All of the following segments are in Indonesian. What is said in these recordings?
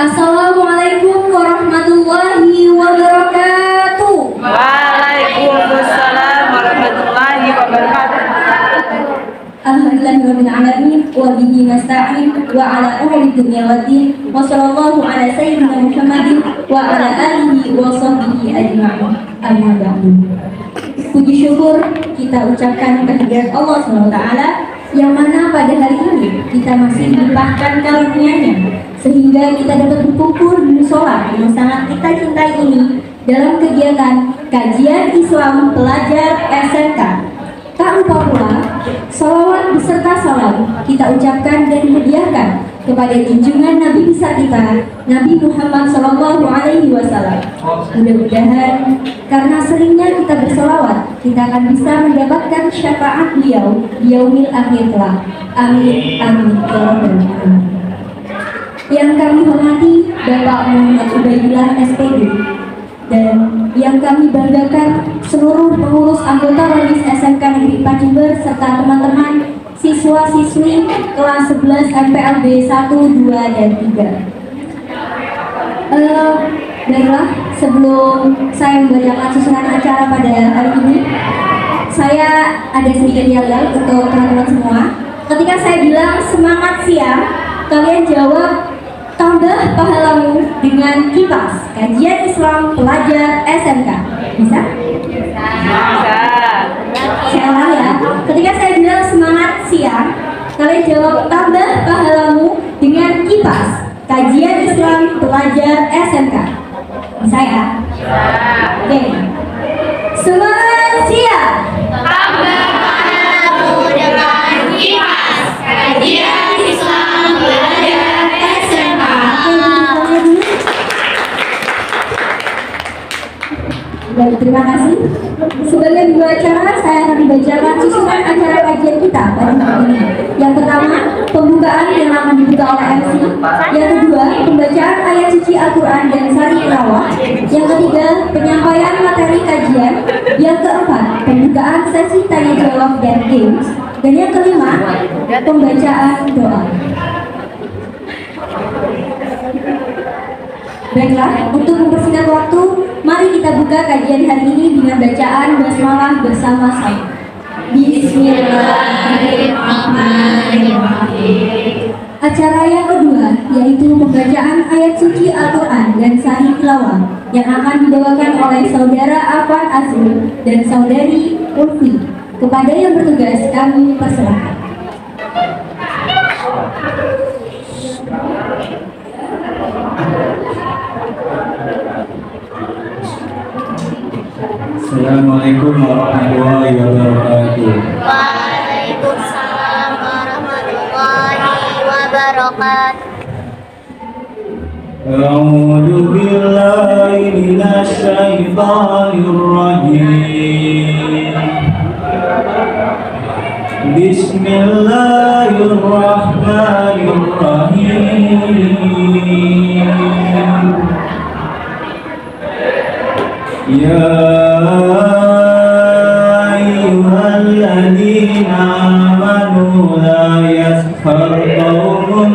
Assalamualaikum warahmatullahi wabarakatuh. Waalaikumsalam warahmatullahi wabarakatuh. Alhamdulillahirabbil alamin wa bihi nasta'in wa ala umuri dunya waddin wa sallallahu ala sayyidina Muhammadin wa ala alihi wa sahbihi ajma'in. Amma ba'du. Puji syukur kita ucapkan kehadirat Allah SWT yang mana pada hari ini kita masih dilimpahkan karunia-Nya sehingga kita dapat berkumpul di mushola yang sangat kita cintai ini dalam kegiatan kajian Islam pelajar SMK. Tak lupa pula, salawat beserta salam kita ucapkan dan hadiahkan kepada junjungan Nabi besar kita, Nabi Muhammad SAW. Mudah-mudahan karena seringnya kita bersalawat, kita akan bisa mendapatkan syafaat beliau di yaumil akhir kelak. Amin, amin, ya rabbal alamin. Yang kami hormati Bapak Muhammad Ubaidillah SPD dan yang kami banggakan seluruh pengurus anggota Radis SMK Negeri 4 Jember serta teman-teman siswa-siswi kelas 11 MPLB 1, 2, dan 3. Baiklah, sebelum saya membacakan susunan acara pada hari ini, saya ada sedikit yel-yel untuk teman-teman semua. Ketika saya bilang semangat siang, kalian jawab tambah pahalamu dengan kipas kajian Islam pelajar SMK. Bisa? Bisa. Saya ulang ya. Ketika saya bilang semangat siang, kalian jawab tambah pahalamu dengan kipas kajian Islam pelajar SMK. Bisa ya? Oke. Semangat siang. Tambah pahalamu dengan kipas kajian Islam pelajar SMK. Baik, terima kasih. Sebagai dua acara, saya akan membacakan susunan acara kajian kita pada hari ini. Yang pertama, pembukaan yang akan dibuka oleh MC. Yang kedua, pembacaan ayat suci Al-Quran dan sari tilawah. Yang ketiga, penyampaian materi kajian. Yang keempat, pembukaan sesi tanya jawab dan games. Dan yang kelima, pembacaan doa. Baiklah, untuk mempersingkat waktu, mari kita buka kajian hari ini dengan bacaan basmalah bersama-sama. Bismillahirrahmanirrahim. Acara yang kedua yaitu pembacaan ayat suci Al-Quran dan sahih tilawah yang akan dibawakan oleh saudara Afan Azrul dan saudari Ulfi. Kepada yang bertugas kami persilahkan. Assalamualaikum warahmatullahi wabarakatuh. Waalaikumsalam warahmatullahi wabarakatuh. A'udzu billahi minasy syaithanir rajim. Bismillahirrahmanirrahim. Ya ayyuhalladzina amanu la yaskhar qaumun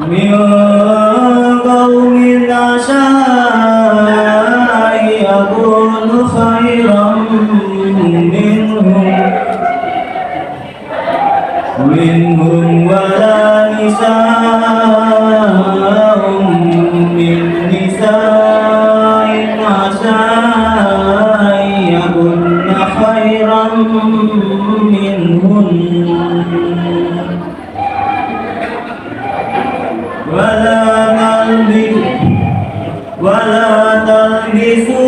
min qaumin asa yakunu khairan minhum wala nisa'un min nisa'in asa yakunna khairan minhum wala talbisu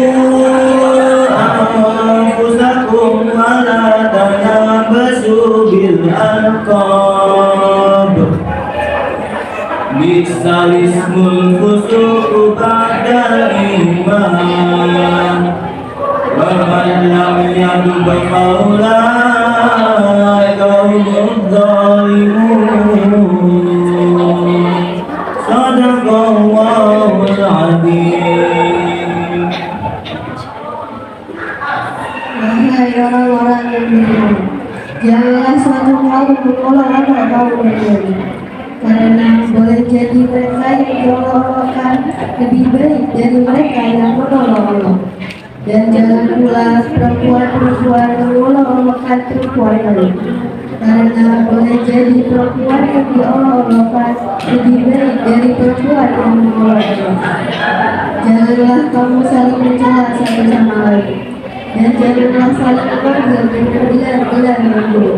anfusakum wala tanabasu bil alqab bisal ismul fusuqu ba'dal iman wa man lam yatub faulaika humudz zalimun. Sadaqallahul azim. Wahai orang-orang yang beriman. Janganlah suatu kaum mengolok-olok kaum yang lain, karena boleh jadi mereka yang diolok-olokkan lebih baik dari mereka yang mengolok-olok. Dan jangan pula perempuan-perempuan mengolok-olokkan perempuan lain, karena boleh jadi perempuan yang diolok-olokkan lebih baik dari perempuan yang mengolok-olokkan. Janganlah kamu saling mencela satu sama lain, dan janganlah saling memanggil dengan gelar-gelar yang buruk.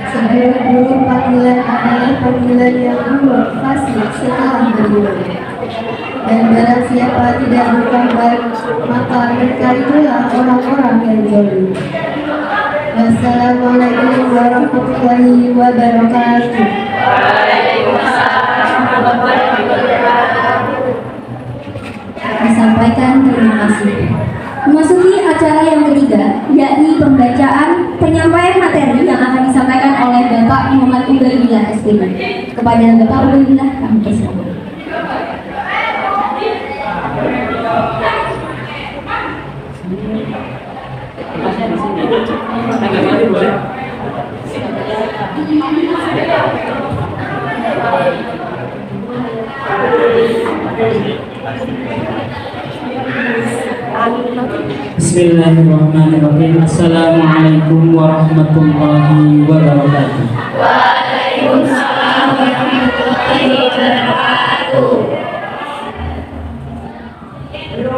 Sebelum dulu panggilan adalah panggilan yang buruk fasih setelah beriman. Dan barang siapa tidak berkabar, maka mereka itulah orang-orang yang zalim. Wassalamualaikum warahmatullahi wabarakatuh. Disampaikan, terima kasih. Memasuki acara yang ketiga, yakni pembacaan penyampaian materi yang akan disampaikan oleh Bapak Muhammad Ubaidillah SPM. Kepada Bapak Ubaidillah, kami persilakan. Bismillahirrahmanirrahim. Assalamualaikum warahmatullahi wabarakatuh. Waalaikumsalam warahmatullahi wabarakatuh.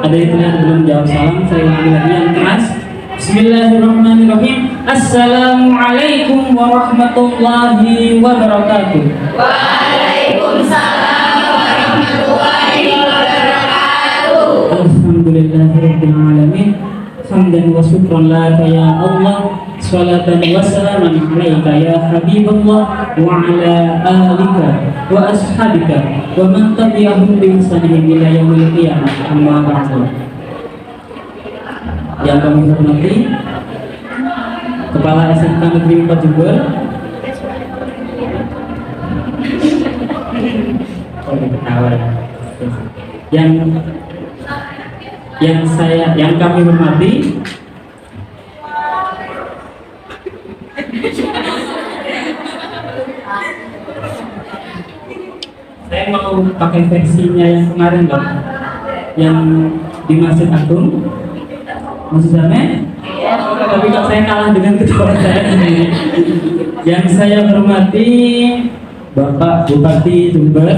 Ada yang belum jawab salam, saya ulangi lagi yang keras. Bismillahirrahmanirrahim. Assalamualaikum warahmatullahi wabarakatuh. Waalaikumsalam warahmatullahi wabarakatuh. Alhamdulillahirabbil alamin. Hamdan wa syukran laka ya Allah. Salatan wa salaman alaika ya Habibullah wa ala alika wa ashabika wa man tabi'ahum bi ihsanin ila yaumil qiyamah. Amma ba'du. Yang kami hormati Kepala SMK Negeri 4 Jember, yang kami hormati saya mau pakai versinya yang kemarin dong, yang di Masjid Agung. Masih sama? Tapi kok saya kalah dengan ketua saya sendiri. Yang saya hormati Bapak Bupati Jember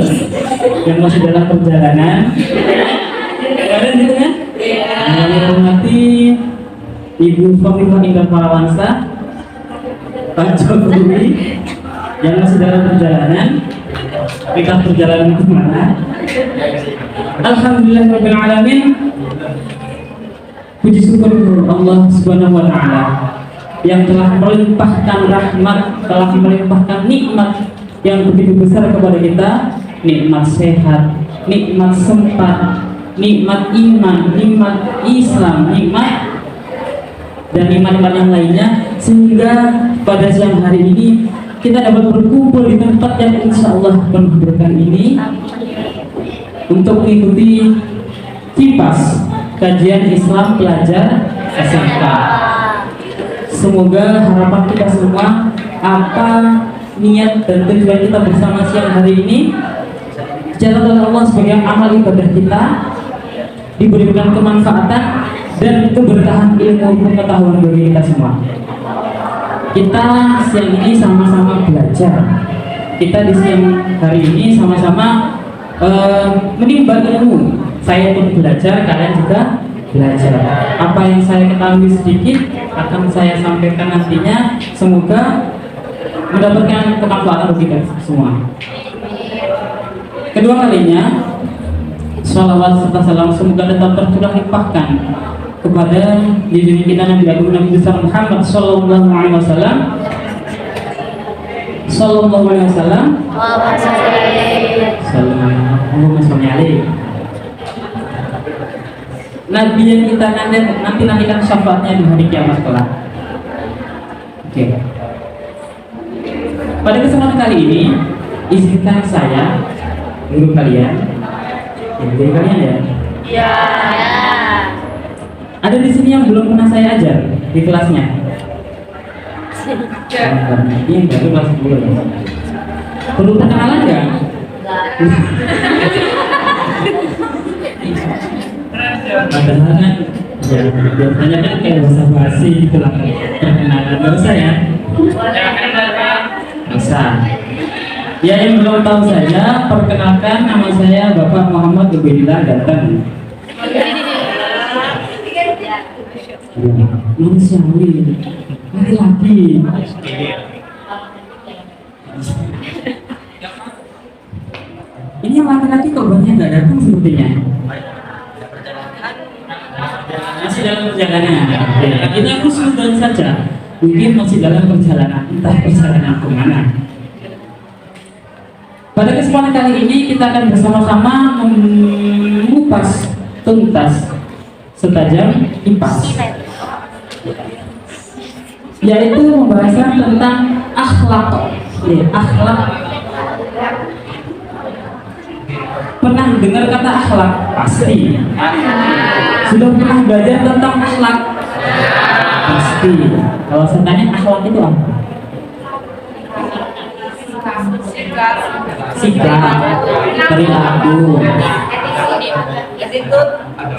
yang masih dalam perjalanan. Kalian gitu kan? Yang kami hormati Ibu Fafifah Indah Parawansa, Pak Jokowi yang masih dalam perjalanan. Kita perjalanan kemana? Alhamdulillahirabbil alamin. Puji syukur Allah Subhanahu wa taala yang telah melimpahkan rahmat, telah melimpahkan nikmat yang begitu besar kepada kita, nikmat sehat, nikmat sempat, nikmat iman, nikmat Islam, nikmat dan nikmat-nikmat yang lainnya, sehingga pada siang hari ini kita dapat berkumpul di tempat yang insya Allah penuh berkah ini untuk mengikuti KIPAS, kajian Islam pelajar SMK. Semoga harapan kita semua, apa niat dan tujuan kita bersama siang hari ini dicatat oleh Allah sebagai amal ibadah kita, diberikan kemanfaatan dan keberkahan ilmu pengetahuan bagi kita semua. Kita siang ini sama-sama belajar. Kita di siang hari ini sama-sama menimba ilmu. Saya pun belajar, kalian juga belajar. Apa yang saya ketahui sedikit akan saya sampaikan nantinya. Semoga mendapatkan kemanfaatan bagi kita semua. Kedua kalinya, sholawat serta salam semoga tetap tercurah limpahkan kepada diri kita Nabi Agung Nabi besar Muhammad Sallallahu Alaihi Wasallam. Sallallahu Alaihi Wasallam. Allahumma sholli alaihi. Nabi yang kita nantikan syafaatnya di hari kiamat kelak. Oke. Pada kesempatan kali ini, izinkan saya, guru kalian, ya. Ya. Ada di sini yang belum pernah saya ajar. di kelasnya? Ini baru kelas 10. Perlu perkenalan nggak? Padahal kan ya biasanya kan kayak bahasa basi gitu lah, perkenalan nggak usah ya? Nggak usah. Ya, yang belum tahu saja, perkenalkan, nama saya Bapak Muhammad Ubedillah Ganteng. Manusiawi, laki-laki. Ini yang laki-laki kok banyak nggak datang sepertinya. Masih dalam perjalanan. Ya, kita khususkan saja. Mungkin masih dalam perjalanan, entah perjalanan kemana. Pada kesempatan kali ini kita akan bersama-sama mengupas tuntas setajam kipas, yaitu pembahasan tentang akhlak. Akhlak. Pernah dengar kata akhlak? Pasti. Sudah pernah belajar tentang akhlak? Pasti. Kalau saya tanya akhlak itu apa? Sikap, perilaku,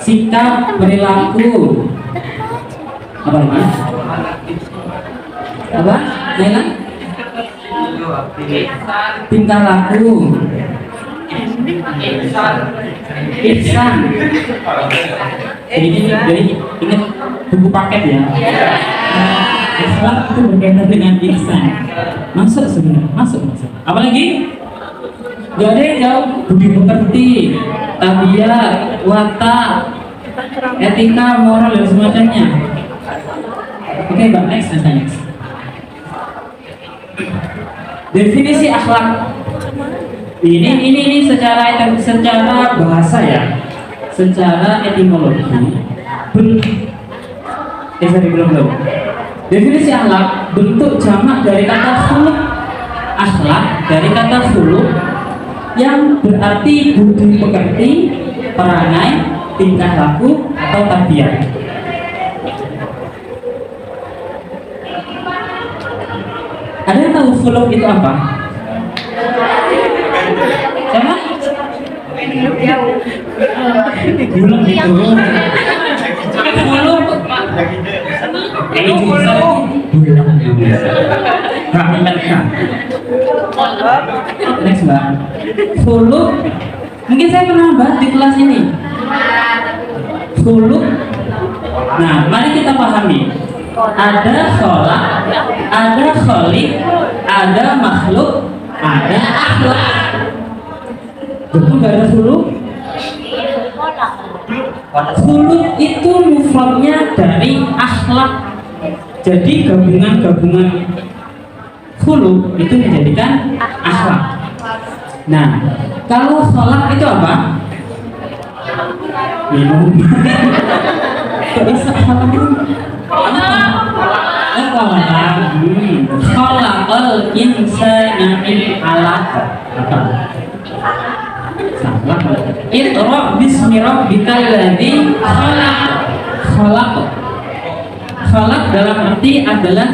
sikap, perilaku, apa lagi? Apa? Naila? Tingkah laku, ihsan. Jadi ingat buku paket ya. Akhlak itu berkaitan dengan ihsan. Masuk sebenarnya, masuk. Apalagi? Gak ada yang jauh. Budi pekerti, tabiat, watak, etika, moral dan semacamnya. Oke, Mbak, next. Definisi akhlak. Ini secara bahasa ya, secara etimologi. Belum. Definisi akhlak bentuk jamak dari kata khuluq. Akhlak dari kata khuluq yang berarti budi pekerti, perangai, tingkah laku atau tabiat. Ada yang tahu khuluq itu apa? Sama? Khuluq itu next Mbak. Khuluq mungkin saya pernah bahas di kelas ini. Khuluq. Nah, mari kita pahami. Ada kholaq, ada khaliq, ada makhluk, ada akhlak. Betul nggak ada khuluq? Khuluq itu mufradnya dari akhlak. Jadi gabungan khuluq itu menjadikan akhlak. Nah, kalau kholaq itu apa? Minum. Kok bisa kholaq itu? Kholaqal insana min alaq. Apa? Salah. Iqra bismi rabbikal ladzi khalaq. Khalaq dalam arti adalah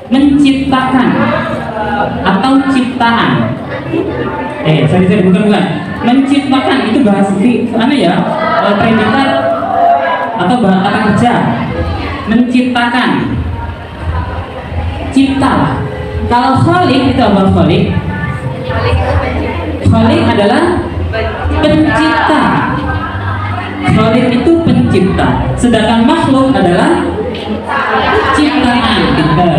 menciptakan atau ciptaan. Sorry, bukan. Menciptakan itu bahasa mana ya? Predikat atau kata kerja. Menciptakan. Cipta. Kalau khaliq itu apa khaliq? Khaliq adalah pencipta. Khaliq itu pencipta. Sedangkan makhluk adalah ciptaan kita.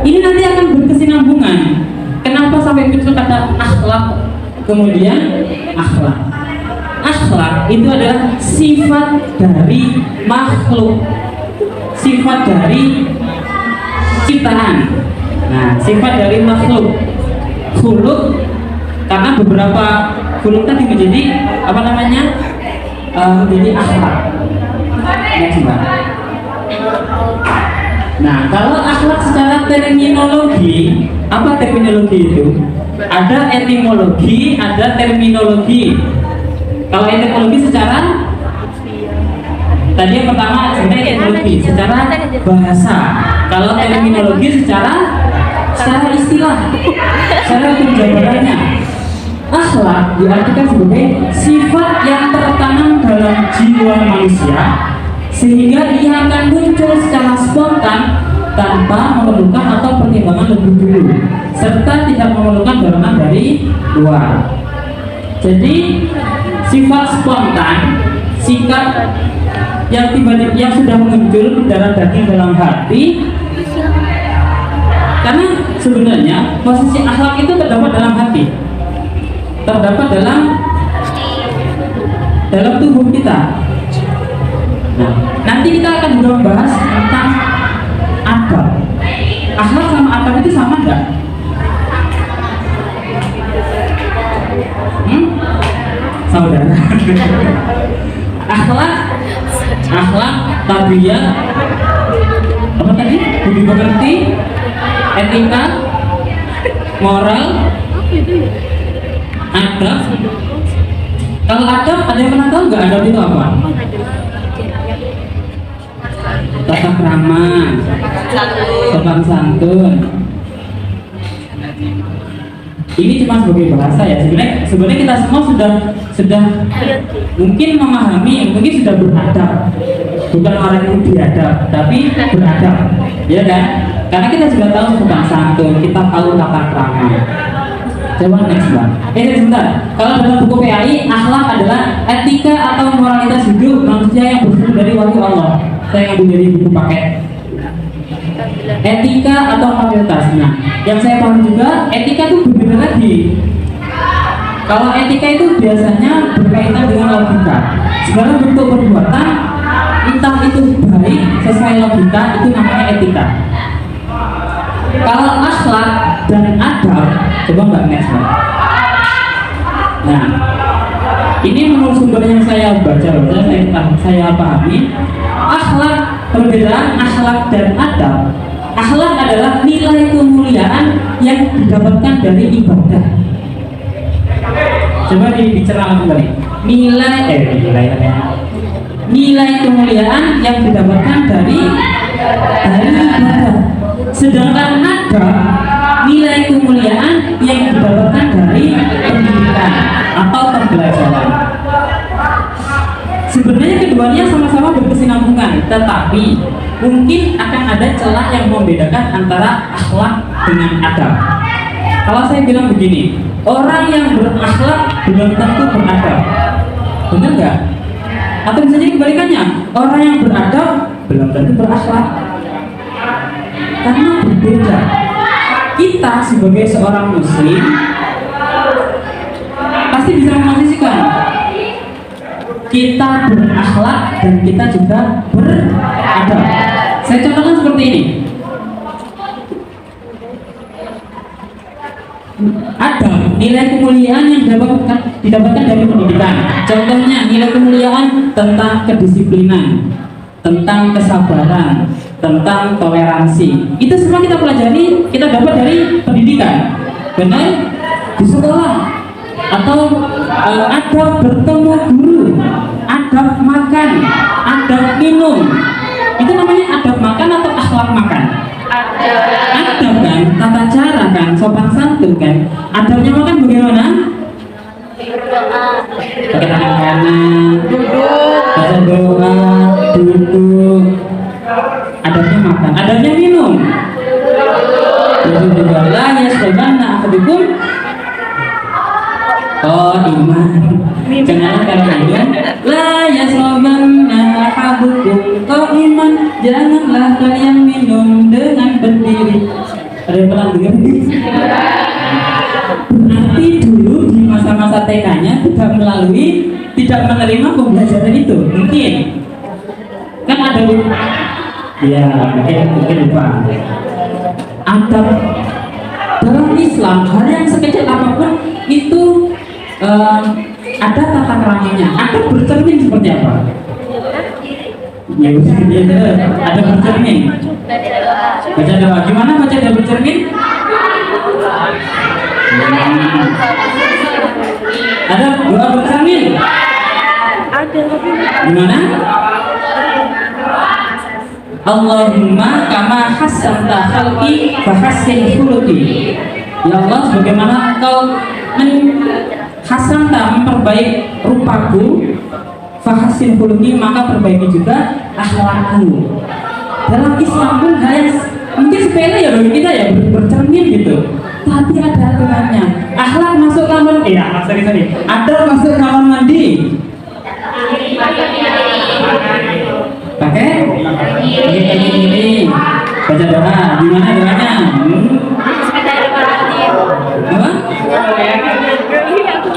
Ini nanti akan berkesinambungan. Kenapa sampai muncul kata akhlak, kemudian akhlak? Akhlak itu adalah sifat dari makhluk, sifat dari ciptaan. Nah, sifat dari makhluk. Khuluq karena beberapa khuluq tadi menjadi apa namanya? Menjadi akhlak. Nah, kalau akhlak secara terminologi, apa terminologi itu? Ada etimologi, ada terminologi. Kalau etimologi secara Tadi yang pertama sebenarnya teknologi secara bahasa. Kalau terminologi secara istilah, secara penjabarannya. Akhlak diartikan sebagai sifat yang tertanam dalam jiwa manusia sehingga ia akan muncul secara spontan tanpa memerlukan atau pertimbangan lebih dulu serta tidak memerlukan dorongan dari luar. Jadi sifat spontan, sikap yang tiba-tiba yang sudah muncul di darah daging dalam hati, karena sebenarnya posisi akhlak itu terdapat dalam hati, terdapat dalam tubuh kita. Nah, nanti kita akan juga membahas tentang adab. Akhlak sama adab itu sama enggak? Saudara. akhlak, tarbiyah, apa tadi? Budi pekerti, etika, moral, adab. Kalau adab, ada yang pernah tahu nggak adab itu apa? Tata krama, sopan santun. Ini cuma sebagai bahasa ya. Sebenarnya kita semua sudah mungkin memahami, mungkin sudah beradab. Bukan orang yang biadab, tapi beradab, ya kan? Karena kita sudah tahu sopan santun, kita tahu tata krama. Coba next Bang. Sebentar. Kalau dalam buku PAI, akhlak adalah etika atau moralitas hidup manusia yang bersumber dari wahyu Allah. Saya ngambil dari buku paket. Etika atau moralitas. Nah, yang saya paham juga, etika itu berbeda lagi. Kalau etika itu biasanya berkaitan dengan logika. Segala bentuk perbuatan, entah itu baik sesuai logika, itu namanya etika. Kalau akhlak dan adab, coba mbak next Mbak. Nah, ini menurut sumber yang saya baca, saya pahami, akhlak, perbedaan akhlak dan adab. Akhlak adalah nilai kemuliaan yang didapatkan dari ibadah. Coba dicerahkan kembali. Nilai kemuliaan yang didapatkan dari ibadah. Sedangkan adab, nilai kemuliaan yang didapatkan dari pendidikan atau pembelajaran. Sebenarnya keduanya sama-sama berkesinambungan, tetapi mungkin akan ada celah yang membedakan antara akhlak dengan adab. Kalau saya bilang begini, orang yang berakhlak belum tentu beradab, benar nggak? Atau bisa jadi kebalikannya, orang yang beradab belum tentu berakhlak. Karena berbeda. Kita sebagai seorang muslim pasti bisa memposisikan kita berakhlak dan kita juga beradab. Saya contohkan seperti ini. Adab, nilai kemuliaan yang didapatkan dari pendidikan. Contohnya nilai kemuliaan tentang kedisiplinan, tentang kesabaran, tentang toleransi. Itu semua kita pelajari, kita dapat dari pendidikan. Benar? Di sekolah atau adab bertemu guru, adab makan, adab minum. Itu namanya adab makan atau akhlak makan? Adab kan, tata cara kan, sopan santun kan. Adabnya makan bagaimana? Pakai tangan kanan, baca doa, duduk. Adabnya makan, adabnya minum. Duduk lah ya sebagaimana akhadikum. Oh iman. Janganlah kalau minum. La ya sebagaimana akhadikum. Oh iman. Janganlah kalian minum dengan berdiri. Ada yang pernah dengar? Berarti dulu di masa-masa TK-nya tidak menerima pembelajaran itu, mungkin kan ada ya mungkin lupa. Adab dalam Islam, hal yang sekecil apapun itu ada tata keramanya. Adab bercermin seperti apa? Ya, ada bercermin. Baca doa. Gimana baca doa bercermin? Ada doa bercermin? Ada. Gimana? Allahumma kama hassanta khalqi fahassin khuluqi. Ya Allah, sebagaimana Engkau hassanta memperbaik rupaku, fahassin khuluqi, maka perbaiki juga akhlakku. Dalam Islam pun hal yang mungkin sepele ya bagi kita ya, bercermin gitu, tapi ada aturannya. Akhlak masuk kamar, sorry, ada masuk kamar mandi pakai ini, baca doa. Gimana doanya? Apa? Ini aku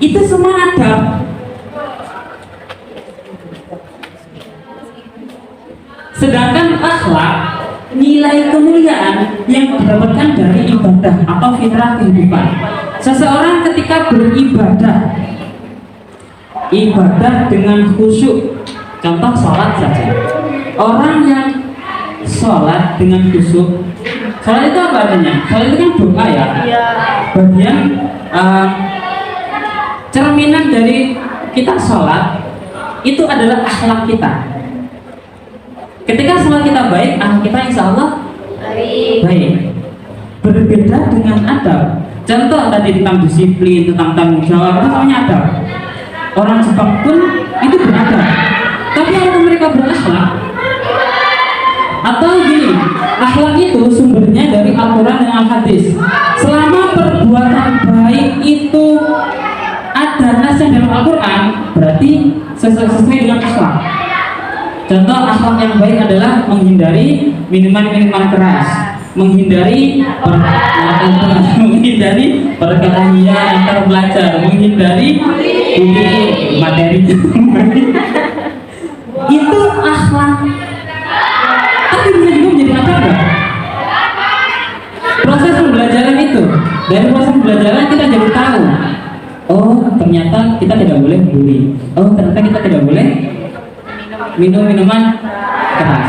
itu semua ada. Sedangkan akhlak, nilai kemuliaan yang didapatkan dari ibadah atau fitrah kehidupan. Seseorang ketika beribadah, ibadah dengan khusyuk, contoh sholat saja. Orang yang sholat dengan khusyuk, sholat itu apa artinya? Sholat itu kan doa ya. Bagian cerminan dari kita sholat itu adalah akhlak kita. Ketika sholat kita baik, akhlak kita insya Allah baik. Berbeda dengan adab. Contoh tadi tentang disiplin, tentang tanggung jawab, itu namanya adab. Orang Jepang pun itu beradab, tapi apakah mereka berakhlak? Atau gini, akhlak itu sumbernya dari Al-Quran dan Al-Hadis. Selama perbuatan baik itu ada nasnya dalam Al-Quran, berarti sesuai dengan akhlak. Contoh akhlak yang baik adalah menghindari minuman-minuman keras, menghindari perkelahian antar pelajar, menghindari materi itu akhlak. Tapi bisa juga menjadi adab enggak? Proses pembelajaran itu, dari proses pembelajaran kita jadi tahu, oh ternyata kita tidak boleh bully, oh ternyata kita tidak boleh minum minuman keras.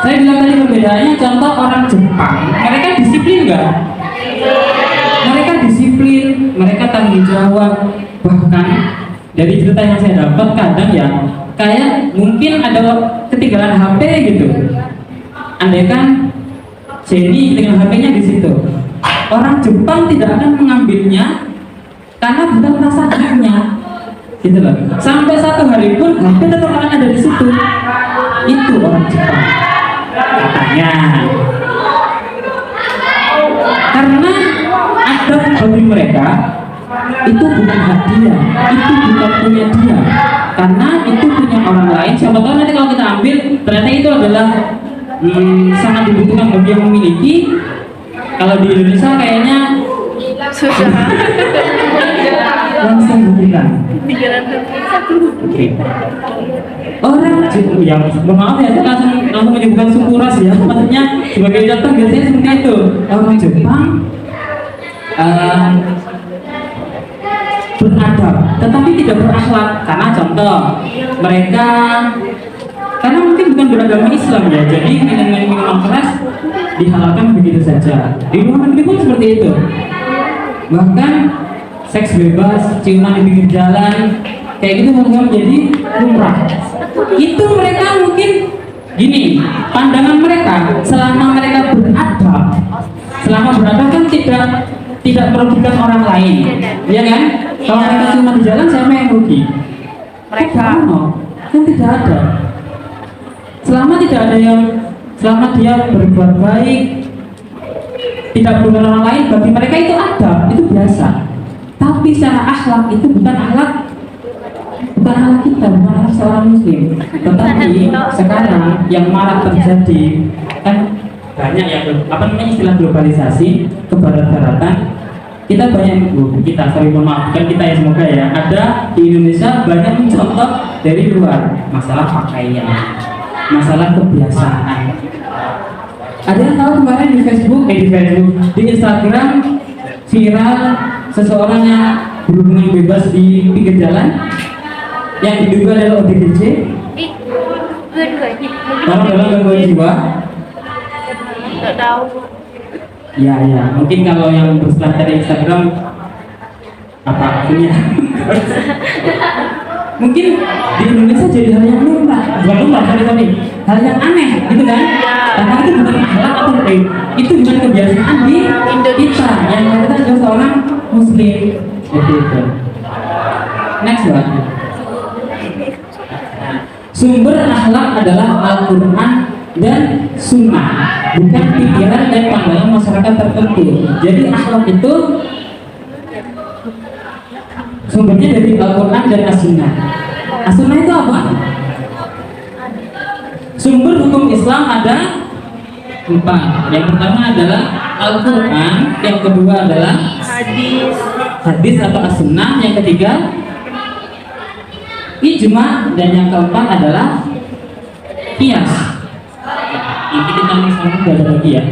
Saya bilang tadi perbedaannya, contoh orang Jepang, mereka disiplin nggak? Mereka disiplin, mereka tanggung jawab. Bahkan dari cerita yang saya dapat kadang ya, kayak mungkin ada ketinggalan HP gitu. Andaikan Jenny dengan HP-nya di situ, orang Jepang tidak akan mengambilnya karena bukan rasa haknya. Gitu loh. Sampai satu hari pun HP tetap akan ada di situ. Itu orang Jepang katanya. Karena adab bagi mereka itu bukan hak dia, itu bukan punya dia, karena itu punya orang lain. Siapa tahu nanti kalau kita ambil ternyata itu adalah sangat dibutuhkan bagi yang memiliki. Kalau di Indonesia kayaknya susah. Langsung bukan. Orang yang maaf ya, saya langsung menyebutkan suku ras ya. Maksudnya sebagai contoh biasanya seperti itu. Orang Jepang beradab, tetapi tidak berakhlak. Karena contoh mereka, karena mungkin bukan beragama Islam ya, jadi minuman keras dihalalkan begitu saja. Di luar negeri pun seperti itu. Bahkan seks bebas, ciuman di pinggir jalan, kayak gitu menjadi lumrah. Itu mereka mungkin gini, pandangan mereka selama mereka beradab, kan tidak merugikan orang lain, ya kan? Kalau mereka cuma di jalan, siapa yang rugi? Mereka, kan tidak ada. Selama dia berbuat baik, tidak merugikan orang lain, bagi mereka itu adab, itu biasa. Tapi secara akhlak itu bukan akhlak kita, bukan akhlak seorang muslim. Tetapi sekarang yang malah terjadi kan banyak ya, istilah globalisasi, kebarat-baratan. Kita banyak, bukan kita ya, semoga ya, ada di Indonesia banyak mencontoh dari luar masalah pakaian, masalah kebiasaan. Ada yang tahu kemarin di Facebook, di Instagram viral seseorang yang berhubungan bebas di pinggir jalan yang diduga adalah ODGJ, orang dalam gangguan jiwa. Nggak tahu. Ya, mungkin kalau yang berselancar di Instagram apa punya. Mungkin di Indonesia jadi hal yang lumrah, bukan lumrah, sorry, hal yang aneh, gitu kan? Karena itu bukan akhlak atau itu bukan kebiasaan di kita yang kita adalah seorang Muslim, gitu. Next one. Sumber akhlak adalah Al-Quran dan Sunnah, bukan pikiran dan pandangan masyarakat tertentu. Jadi akhlak itu sumbernya dari Al-Quran dan As-Sunnah. As-Sunnah itu apa? Sumber hukum Islam ada 4. Yang pertama adalah Al-Quran, yang kedua adalah hadis atau As-Sunnah, yang ketiga ijma, dan yang keempat adalah qiyas. Nanti kita next ada lagi ya.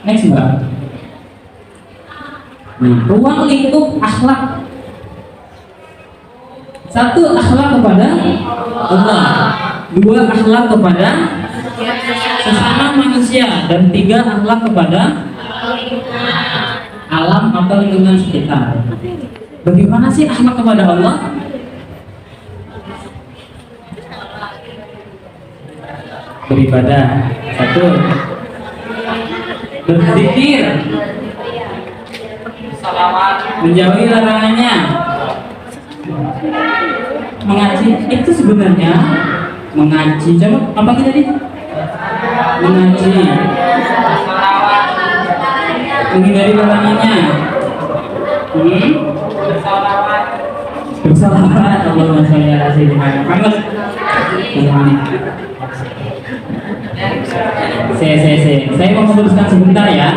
Next Mbak. Nah, ruang lingkup akhlak. 1. Akhlak kepada Allah, 2. akhlak kepada sesama manusia, dan 3. akhlak kepada alam atau lingkungan sekitar. Bagaimana sih akhlak kepada Allah? Beribadah. 1. Berzikir, menjauhi larangannya, mengaji. Itu sebenarnya mengaji. Coba apa kita tadi? Mengaji, menghindari larangannya, bersalawat. Allahumma sholli ala sayyidina Muhammad. Saya mau meneruskan sebentar ya.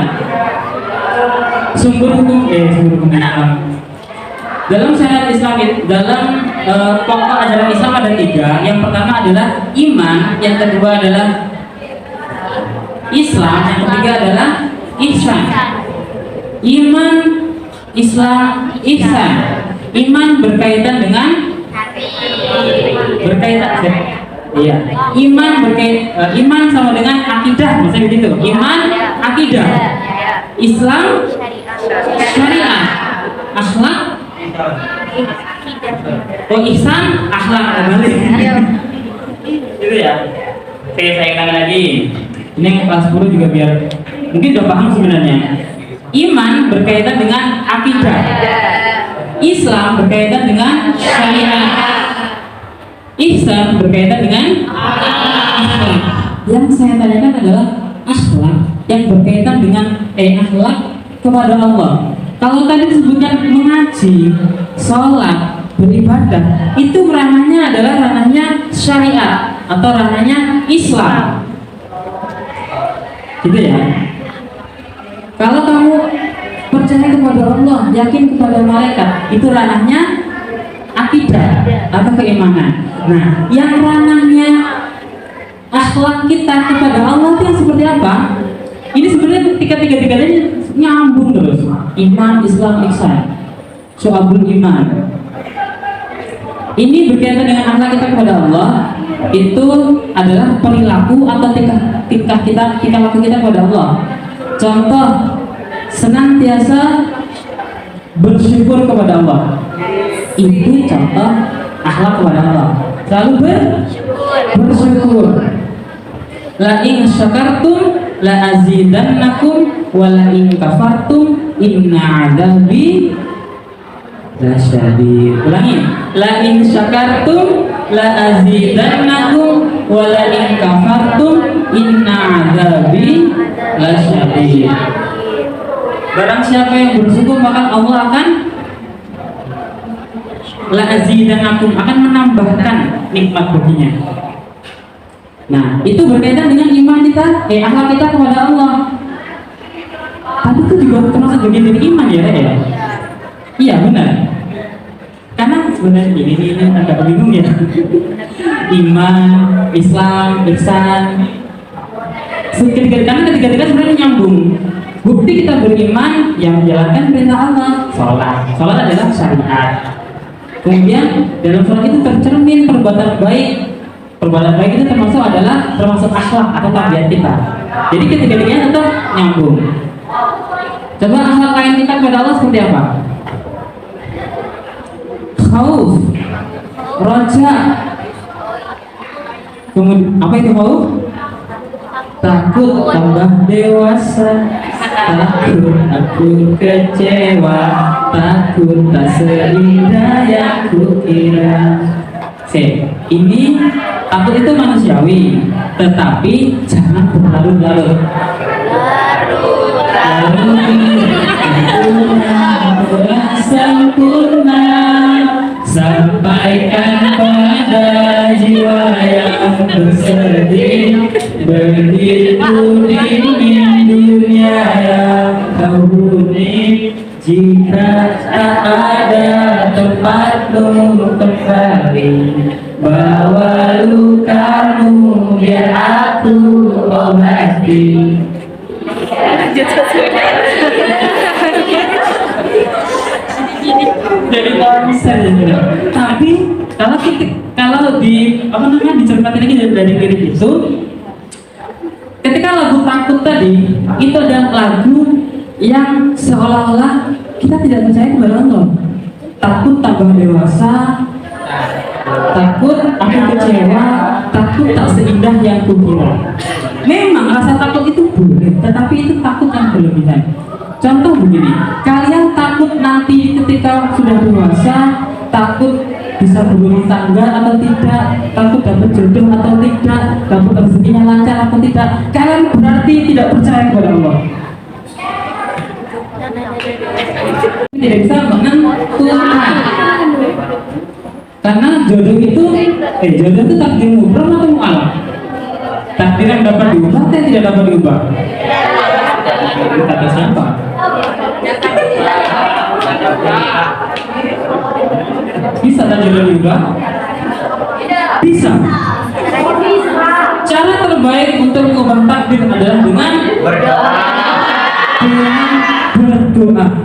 Sumber hukum Islam. Dalam syariat Islam, dalam pokok ajaran Islam ada 3. Yang pertama adalah iman, yang kedua adalah Islam, yang ketiga adalah ihsan. Iman, Islam, ihsan. Iman berkaitan dengan Iya, iman sama dengan akidah, misalnya begitu. Iman, akidah. Islam, syariat. Akhlak, ihsan, akhlak. Gitu ya. Saya ulang lagi. Ini yang kelas 10 juga biar mungkin udah paham sebenarnya. Iman berkaitan dengan akidah. Islam berkaitan dengan syariat. Ihsan berkaitan dengan akhlak. Yang saya tanyakan adalah akhlak yang berkaitan dengan akhlak kepada Allah. Kalau tadi disebutkan mengaji, sholat, beribadah, itu ranahnya adalah ranahnya syariat atau ranahnya Islam, gitu ya. Kalau kamu percaya kepada Allah, yakin kepada malaikat, itu ranahnya akidah atau keimanan. Nah, yang ranahnya akhlak kita kepada Allah itu yang seperti apa? Ini sebenarnya tiga-tiganya nyambung terus. Iman, Islam, ihsan. Syu'abul iman. Ini berkaitan dengan akhlak kita kepada Allah. Itu adalah perilaku atau tingkah laku kita kepada Allah. Contoh, senantiasa bersyukur kepada Allah. Itu contoh akhlak kepada Allah. Selalu bersyukur. La in syakartum la azidannakum wa la in kafartum inna adzabi lasyadid. Ulangi. La in syakartum la azidannakum wa la in kafartum inna adzabi lasyadid. Barang siapa yang bersyukur maka Allah akan la azidanakum, akan menambahkan nikmat baginya. Nah, itu berkaitan dengan iman kita, akhlak kita kepada Allah. Tapi itu juga termasuk bagian dari iman ya, Iya benar. Karena sebenarnya ini agak bingung ya. Iman, Islam, ihsan. Karena ketiga-tiga sebenarnya nyambung. Bukti kita beriman yang menjalankan perintah Allah. Salat adalah syariat. Kemudian dalam salat itu tercermin perbuatan baik. Perbuatan baik itu termasuk akhlak atau tabiat kita. Jadi ketiga-tiganya tetap nyambung. Coba akhlak lain kita kepada Allah seperti apa? Khauf, roja. Kemudian apa itu khauf? Takut tambah dewasa, takut aku kecewa, takut tak seindah yang kukira. Ini takut itu manusiawi, tetapi jangan berlarut-larut. Sempurna, sampaikan pada jiwa yang bersedih. Begitu dingin dunia yang kau huni, jika tak ada tempatmu kembali, bawa lukamu biar aku obati. Jadi konser ya. Tapi kalau di apa namanya diceritakan lagi dari lirik itu, ketika lagu takut tadi itu adalah lagu yang seolah-olah kita tidak percaya kepada Allah. Takut tambah dewasa, takut aku kecewa, takut tak seindah yang kukira. Memang rasa takut itu boleh, tetapi itu takut yang berlebihan. Contoh begini, kalian takut nanti ketika sudah dewasa, takut bisa berumah tangga atau tidak, takut dapat jodoh atau tidak, takut rezekinya lancar atau tidak. Kalian berarti tidak percaya kepada Allah. Tidak bisa menentukan. Karena jodoh itu takdir mutlak atau mu'alaf? Takdir yang dapat diubah atau tidak dapat diubah? Kata siapa? Bisa tak jodoh diubah? Bisa. Cara terbaik untuk mengubah takdir adalah dengan berdoa.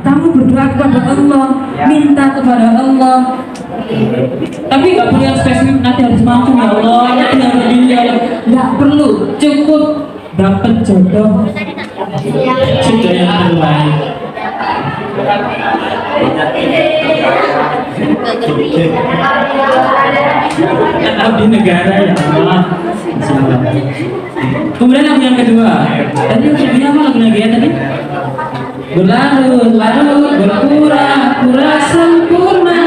Kamu berdoa kepada Allah, minta kepada Allah. Tapi nggak perlu yang spesifik, nanti harus mampu ya Allah, nanti harus begini ya Allah. Nggak perlu, cukup dapat jodoh sudah yang terbaik. Di negara ya Allah. Kemudian yang kedua, tadi apa lagu-lagunya tadi? Berlarut-larut, berpura-pura sempurna,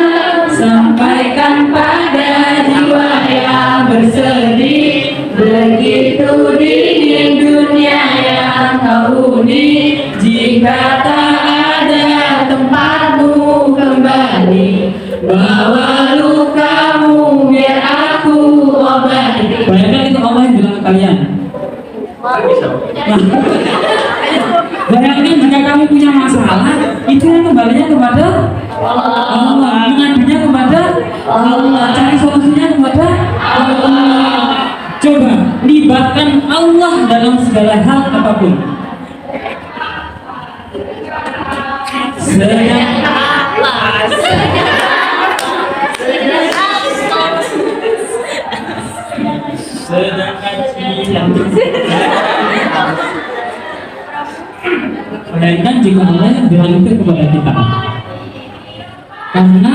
sampaikan pada jiwa yang bersedih. Begitu dingin dunia yang kau huni, jika tak ada tempatmu kembali, bawa lukamu biar aku obati. Bayangkan itu Allah yang bilang ke kalian. Bayangkan jika kamu punya masalah, itu yang kembalinya kepada Allah, mengadunya kepada Allah, cari solusinya kepada Allah. Coba libatkan Allah dalam segala hal apapun. Bayangkan jika Allah yang bilang itu kepada kita, karena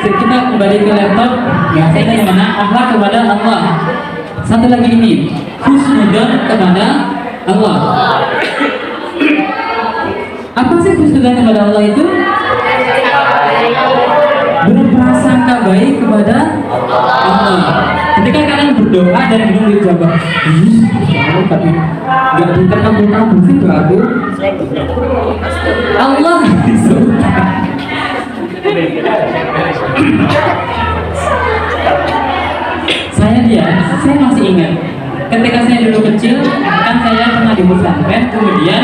kita kembali ke laptop, biasanya gimana? Akhlak kepada Allah. Satu lagi ini, husnudzon kepada Allah. Apa sih husnudzon kepada Allah itu? Berprasangka baik kepada Allah. Ketika kalian berdoa dan belum dijawab, tapi nggak diterkabul sih doaku. Allah saya masih ingat ketika saya dulu kecil, kan saya pernah di pesantren, kemudian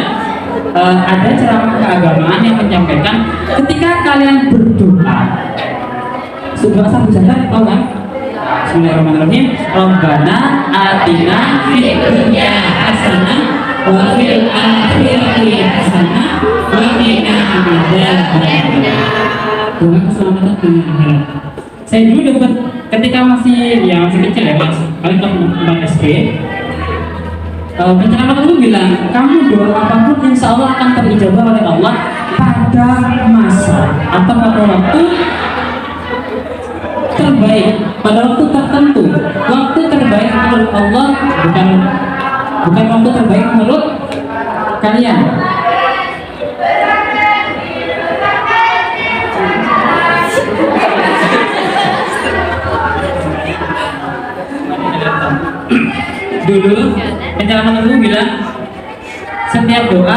ada ceramah keagamaan yang menyampaikan ketika kalian berdoa, sebuah sabu jalan, tahu kan? Bismillahirrahmanirrahim. Rabbana atina fid dunya hasanah wa fil akhirati hasanah wa qina adzabannar. Doa keselamatan dunia akhirat. Saya dulu dapat ketika masih kecil ya, Mas. Paling kelas SD. Penceramah itu bilang, kamu doa apapun insya Allah akan terijabah oleh Allah pada masa atau pada waktu terbaik, pada waktu tertentu. Waktu terbaik menurut Allah bukan waktu terbaik menurut kalian. Dulu penceramah dulu bilang setiap doa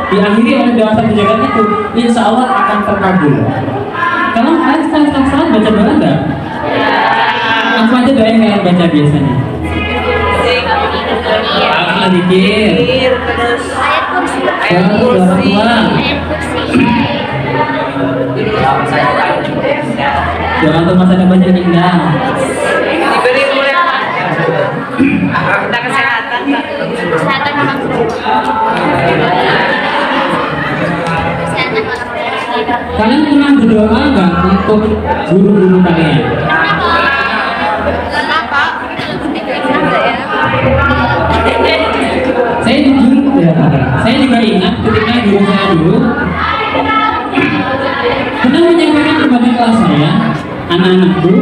diakhiri oleh doa satu jagat itu insya Allah akan terkabul. Kalau kalian setelah salat baca doa enggak? Apa aja doa yang kalian baca biasanya? Alhamdulillah dikir. Ayat kursi. Doa untuk masa depan yang indah. Diberi umur kita kesehatan, Kesehatan orang Kalian pernah berdoa nggak untuk guru-guru kalian? Saya juga ingat ketika guru saya dulu pernah menyampaikan kepada kelas saya, anak-anakku,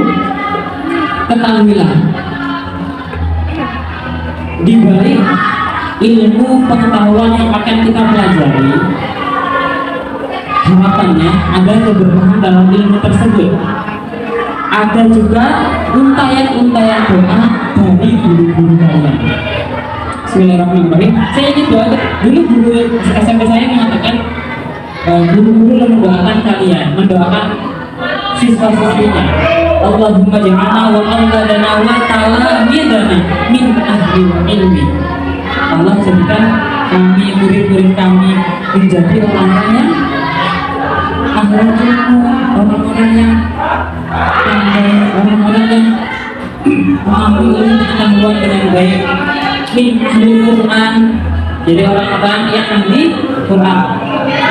ketahuilah di balik ilmu pengetahuan yang akan kita pelajari, harapannya ada keberkahan dalam ilmu tersebut. Ada juga untayan-untayan doa dari guru-guru kalian. Bismillahirrahmanirrahim. Saya ingin doa dulu guru SMP saya mengatakan guru-guru mendoakan kalian, mendoakan siswa-siswinya. Allahumma ja'alna wa auladana wa talamidana min ahli ilmi. Allah jadikan kami, murid-murid kami menjadi orang-orang yang ahli ilmu, orang-orang yang pandai, orang-orang yang mengambil pengetahuan dengan baik. Min ahli Quran, jadi orang-orang yang ahli Quran,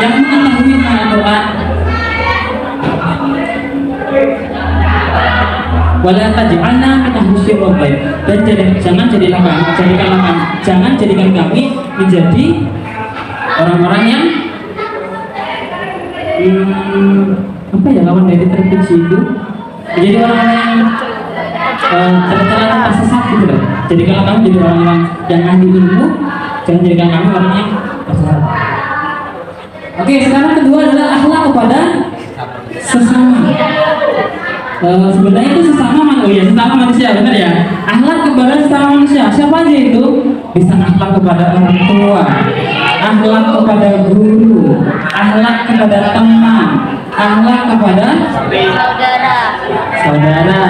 yang mengetahui makna Quran. Wala taj'alna min ahli syirri, dan jangan jadikan kami menjadi orang-orang yang apa ya lawan dari terpuji itu, menjadi orang-orang yang tercela tersesat gitu loh. Jadi kalau kamu jadi orang-orang yang ahli ilmu, jangan jadikan kami orang yang tersesat. Oke, sekarang kedua adalah akhlak kepada sesama. Sebenarnya itu sesama manusia, benar ya? Akhlak kepada sesama manusia. Siapa aja itu? Bisa akhlak kepada orang tua, akhlak kepada guru, akhlak kepada teman, akhlak kepada saudara.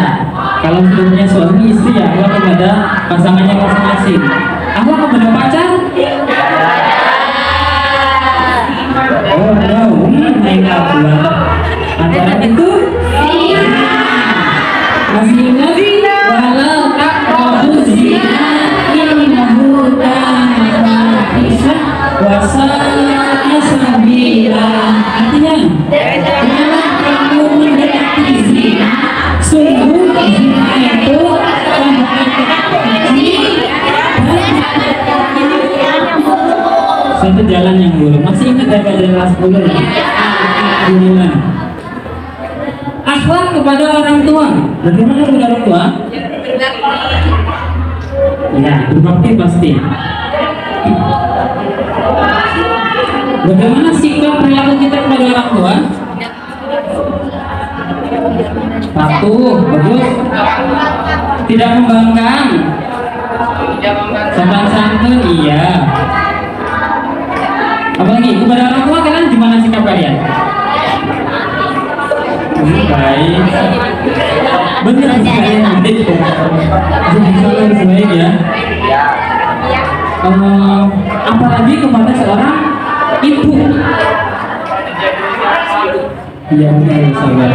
Kalau sudah punya suami istri ya, akhlak kepada pasangannya masing-masing. Akhlak kepada pacar? Oh no, naik buat pacaran itu? Masih ingat? Walau taqrabu zina innahu kana fahisha wa sa'a sabila. Artinya, jangan kamu mendekati zina. Sungguh zina itu satu jalan yang buruk. Masih ingat ya kelas 10 ya? Alhamdulillah. Akhlak kepada orang tua. Bagaimana kepada orang tua? Ya, berbakti pasti. Bagaimana sikap perilaku kita kepada orang tua? Patuh, bagus. Tidak membangkang. Sopan santun, iya. Apalagi kepada orang tua kalian gimana sikap kalian? Baik, benar sekali nanti harus baik ya. Apalagi kepada seorang ibu. Iya benar sahabat.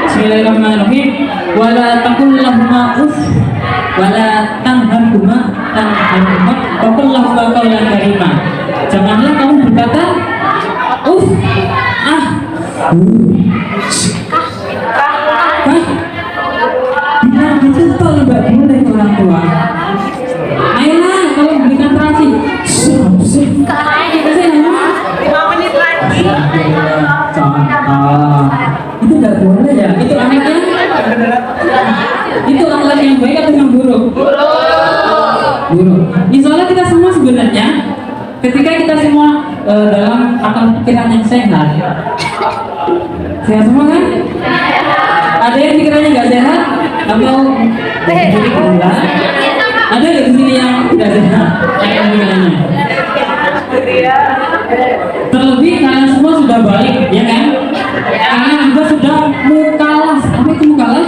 Bismillahirrahmanirrahim. wala taqul lahuma uff wala tanharhuma wa qul lahuma qawlan karima. Janganlah kamu berkata uff, ah, bilang gitu tol nggak boleh ke orang tua. Ayolah kalau berikan terasi, 5 menit lagi. contoh itu nggak boleh ya. Itu anaknya, itu anak yang baik atau yang buruk? Buruk. Misalnya kita semua sebenarnya, ketika kita semua dalam akal pikiran yang sehat semua kan? Ada yang pikirannya nggak sehat atau jadi gula? Ada di sini yang tidak sehat yang pikirannya. Terlebih kalian semua sudah balik, ya kan? Kalian juga sudah mukalas. Apa itu mukalas?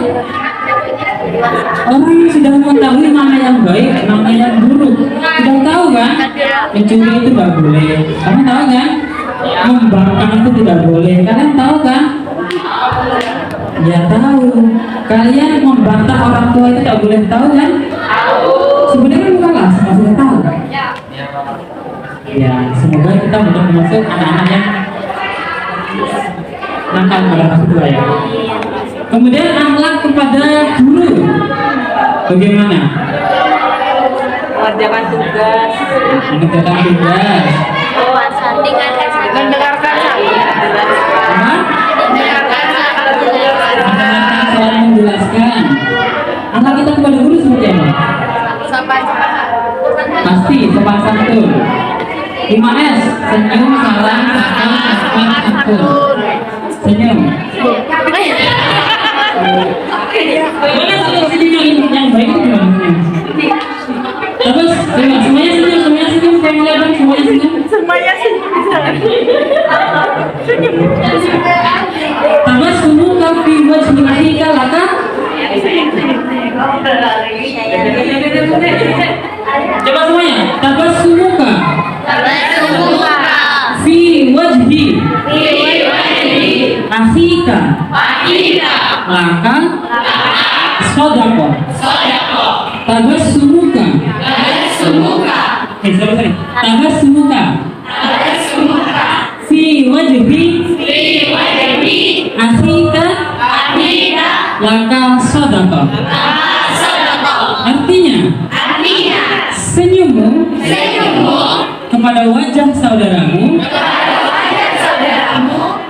Orang yang sudah mengetahui mana yang baik, mana yang buruk. Sudah tahu kan? Mencuri itu nggak boleh. Kalian tahu kan? Membangkang itu tidak boleh. Kalian tahu kan? Ya tahu. Kalian membantah orang tua itu tidak boleh, tahu kan? Sebenarnya mukalas, semua sudah tahu. Ya, semoga kita benar termasuk anak-anak yang nakal pada orang tua ya. Kemudian akhlak kepada guru, bagaimana? Mengerjakan tugas. Mengerjakan tugas. Mendengarkan Apa? Saling menjelaskan. Akhlak kita kepada guru seperti apa? Pasti sopan santun. 5S, senyum, salam, sopan santun. Senyum. Mana senyum yang baik itu gimana senyum? Terus semuanya senyum, saya melihat semuanya senyum. Tabas sumuka fi wajhika laka. Coba semuanya. Tabas sumuka fi wajhi akhika laka sodako. Tabas sumuka. Sorry. Tabas sumuka fi wajhi akhika laka sodako. Artinya senyummu kepada wajah saudaramu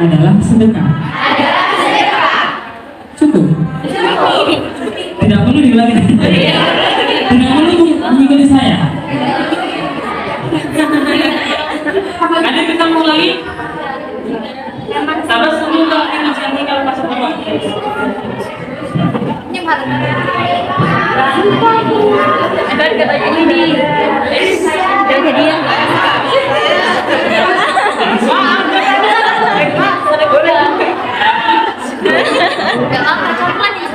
adalah sedekah. Cukup. Tidak perlu diulangi. Tidak perlu mengikuti saya. Ada yang kita mau lagi? Sabar semua kita nanti kalau pas semua. Dan katanya ini dan hadiah.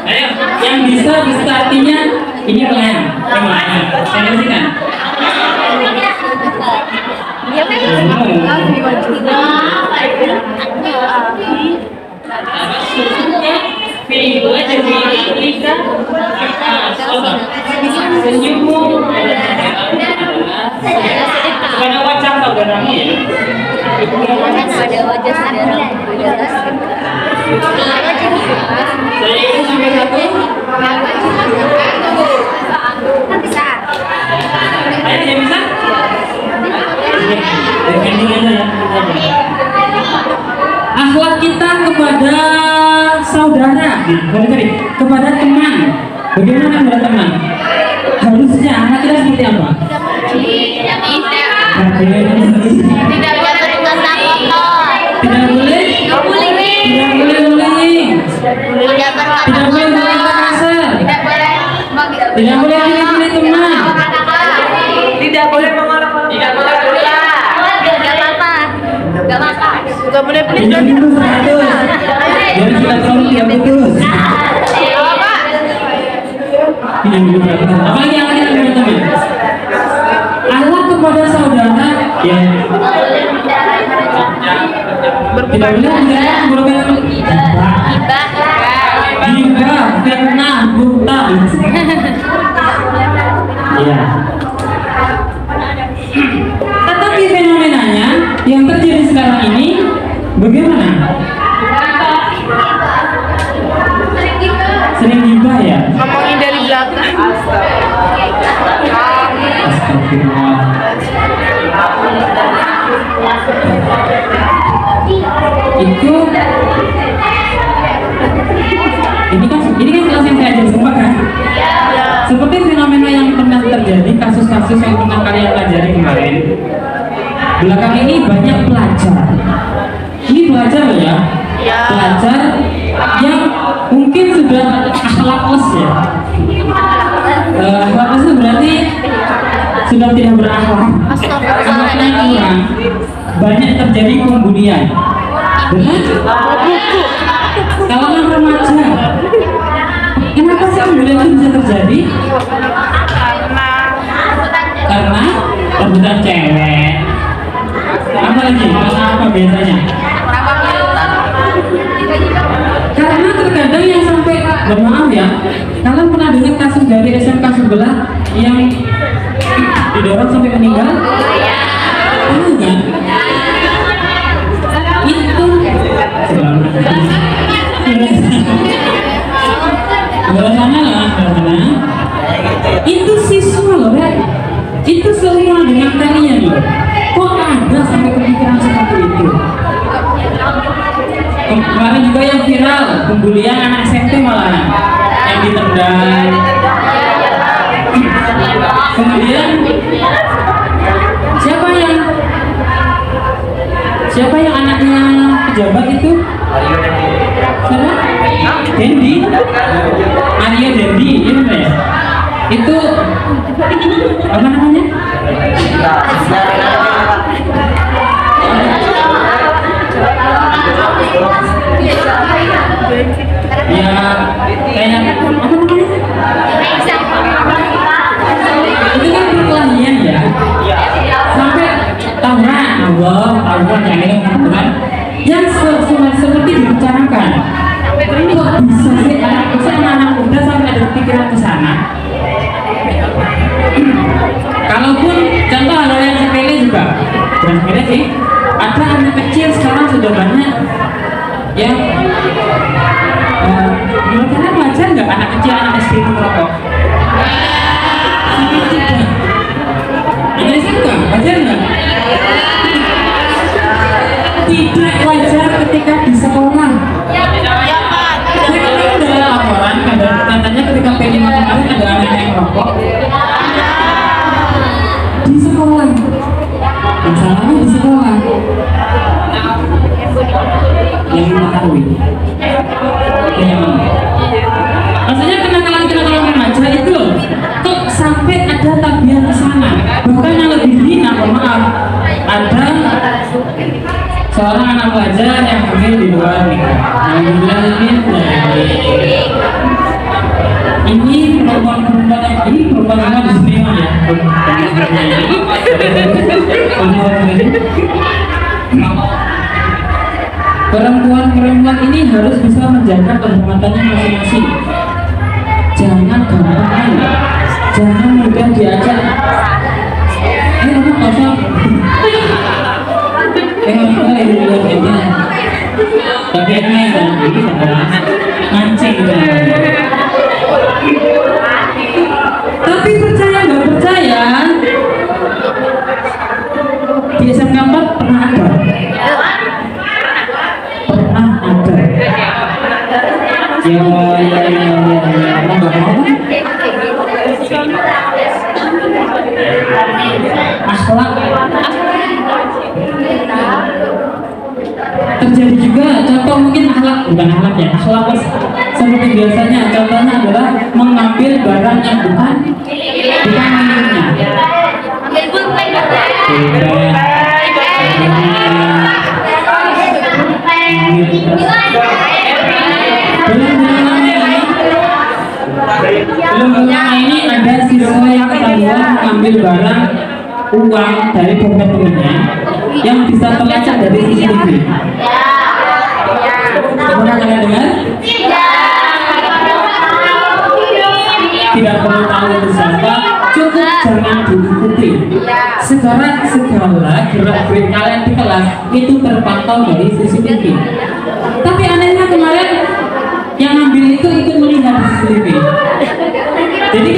Ayo, yang bisa artinya ini pelayan. Saya kasihkan. Senyummu kepada wajah saudaramu ya. Pada wajah saudara. Saya itu sampai satu. Bisa. Ayo dia bisa. Ending aja ya. Akhlak kita kepada saudara, sorry, kepada teman. Bagaimana kepada teman? Harusnya akhlak kita seperti apa? Tidak bisa. Tidak boleh berkata kotor. Tidak boleh. Tidak boleh. Tidak boleh bullying. Tidak berkata Tidak boleh kotor. berkata kasar. Tidak boleh. Tidak boleh pilih teman. Tidak boleh mengarang-arang. Tidak boleh Gak apa-apa. Gak apa-apa. Gak boleh pelit. Tidak putus 100. Jadi kita selalu tidak putus. Tidak putus 100. Apalagi yang kita teman-teman. Akhlak kepada saudara ya. Tidak boleh menjalankan keburukan. Hingga fitnah buta. Iya. Tetapi fenomenanya yang terjadi sekarang ini bagaimana? Sering gibah ya? Ngomongin dari belakang. Astagfirullah. Itu ini kan kelas yang saya ajar semua kan? Seperti fenomena yang pernah terjadi, kasus-kasus yang pernah kalian pelajari kemarin. Belakang ini banyak pelajar. Ini pelajar loh ya, pelajar yang mungkin sudah akhlakless ya. Akhlakless itu berarti sudah tidak berakhlak, akhlaknya kurang. Banyak terjadi pembulian. Benar? Kalangan remaja. Kenapa sih pembulian itu bisa terjadi? Karena rebutan cewek. Apa lagi? Karena apa biasanya? Karena terkadang yang sampai, maaf ya, kalian pernah dengar kasus dari SMK sebelah yang didorong sampai meninggal? Tahu kan? Itu sebelah sana lah, itu siswa loh, Rek. Itu semua dengan kalian loh. Kok ada sampai kepikiran seperti itu? Kemarin juga yang viral pembulian anak SMP malah yang ditendang. Kemudian siapa yang anaknya pejabat itu? Siapa? Dendi. Arya Dendi, ya benar ya? Itu apa namanya? Ya kayak apa namanya? Itu kan perkelahian ya. Sampai tawuran, tawuran yang ini kan yang seperti dibicarakan. Kok bisa sih anak muda sampai ada pikiran ke sana? Kalaupun contoh hal yang sepele juga, bukan sepele sih. Ada anak kecil sekarang sudah banyak yang menurut kalian wajar nggak anak kecil anak SD itu merokok? Tidak. Anak SMP wajar nggak? Tidak wajar ketika di sekolah. Saya ada laporan, katanya ketika P5 kemarin ada anak yang merokok di sekolah. Masalahnya di sekolah. Yang mengetahui. Maksudnya kenakalan remaja itu loh, kok sampai ada tabiat ke sana. Bahkan yang lebih hina, maaf, ada seorang anak pelajar yang hamil di luar nikah. Ini perempuan-perempuan yang ini perempuan di sini ya. Perempuan-perempuan ini harus bisa menjaga kehormatannya masing-masing. Jangan gampang, jangan mudah diajak. Apa kosong? Tapi ini mancing gitu. Tapi percaya nggak percaya, di SMK 4 pernah ada. Ya, akhlak terjadi juga. Contoh mungkin bukan akhlak ya, akhlak seperti biasanya. Contohnya adalah mengambil barang yang bukan miliknya. Belum lama ini ada siswa yang ketahuan mengambil barang uang dari dompet temannya yang bisa terlacak dari CCTV. Pernah kalian dengar? tidak perlu tahu itu siapa, cukup jangan diikuti. Sekarang segala gerak-gerik kalian di kelas itu terpantau dari CCTV. Tapi anehnya kemarin yang ngambil itu ikut melihat CCTV. Jadi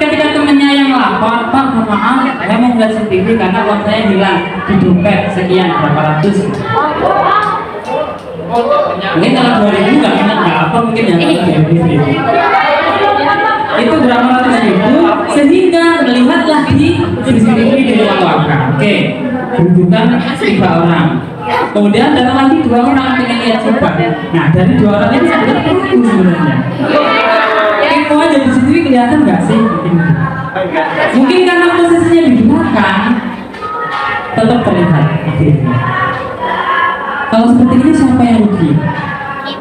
ketika temennya yang lapor, Pak, mohon maaf, saya mau melihat CCTV karena uang saya hilang di dompet sekian berapa ratus. Mungkin kalau 2000 nggak ingat nggak apa mungkin ya kalau 2000 itu berapa ratus ribu sehingga melihatlah di CCTV di ruang wakaf. Oke, kedudukan 3 orang. Kemudian datang lagi 2 orang pengen lihat coba. Nah dari 2 orang ini adalah pelaku sebenarnya. Info aja di CCTV kelihatan nggak sih? Mungkin karena posisinya di belakang tetap terlihat. Kalau seperti ini siapa yang rugi?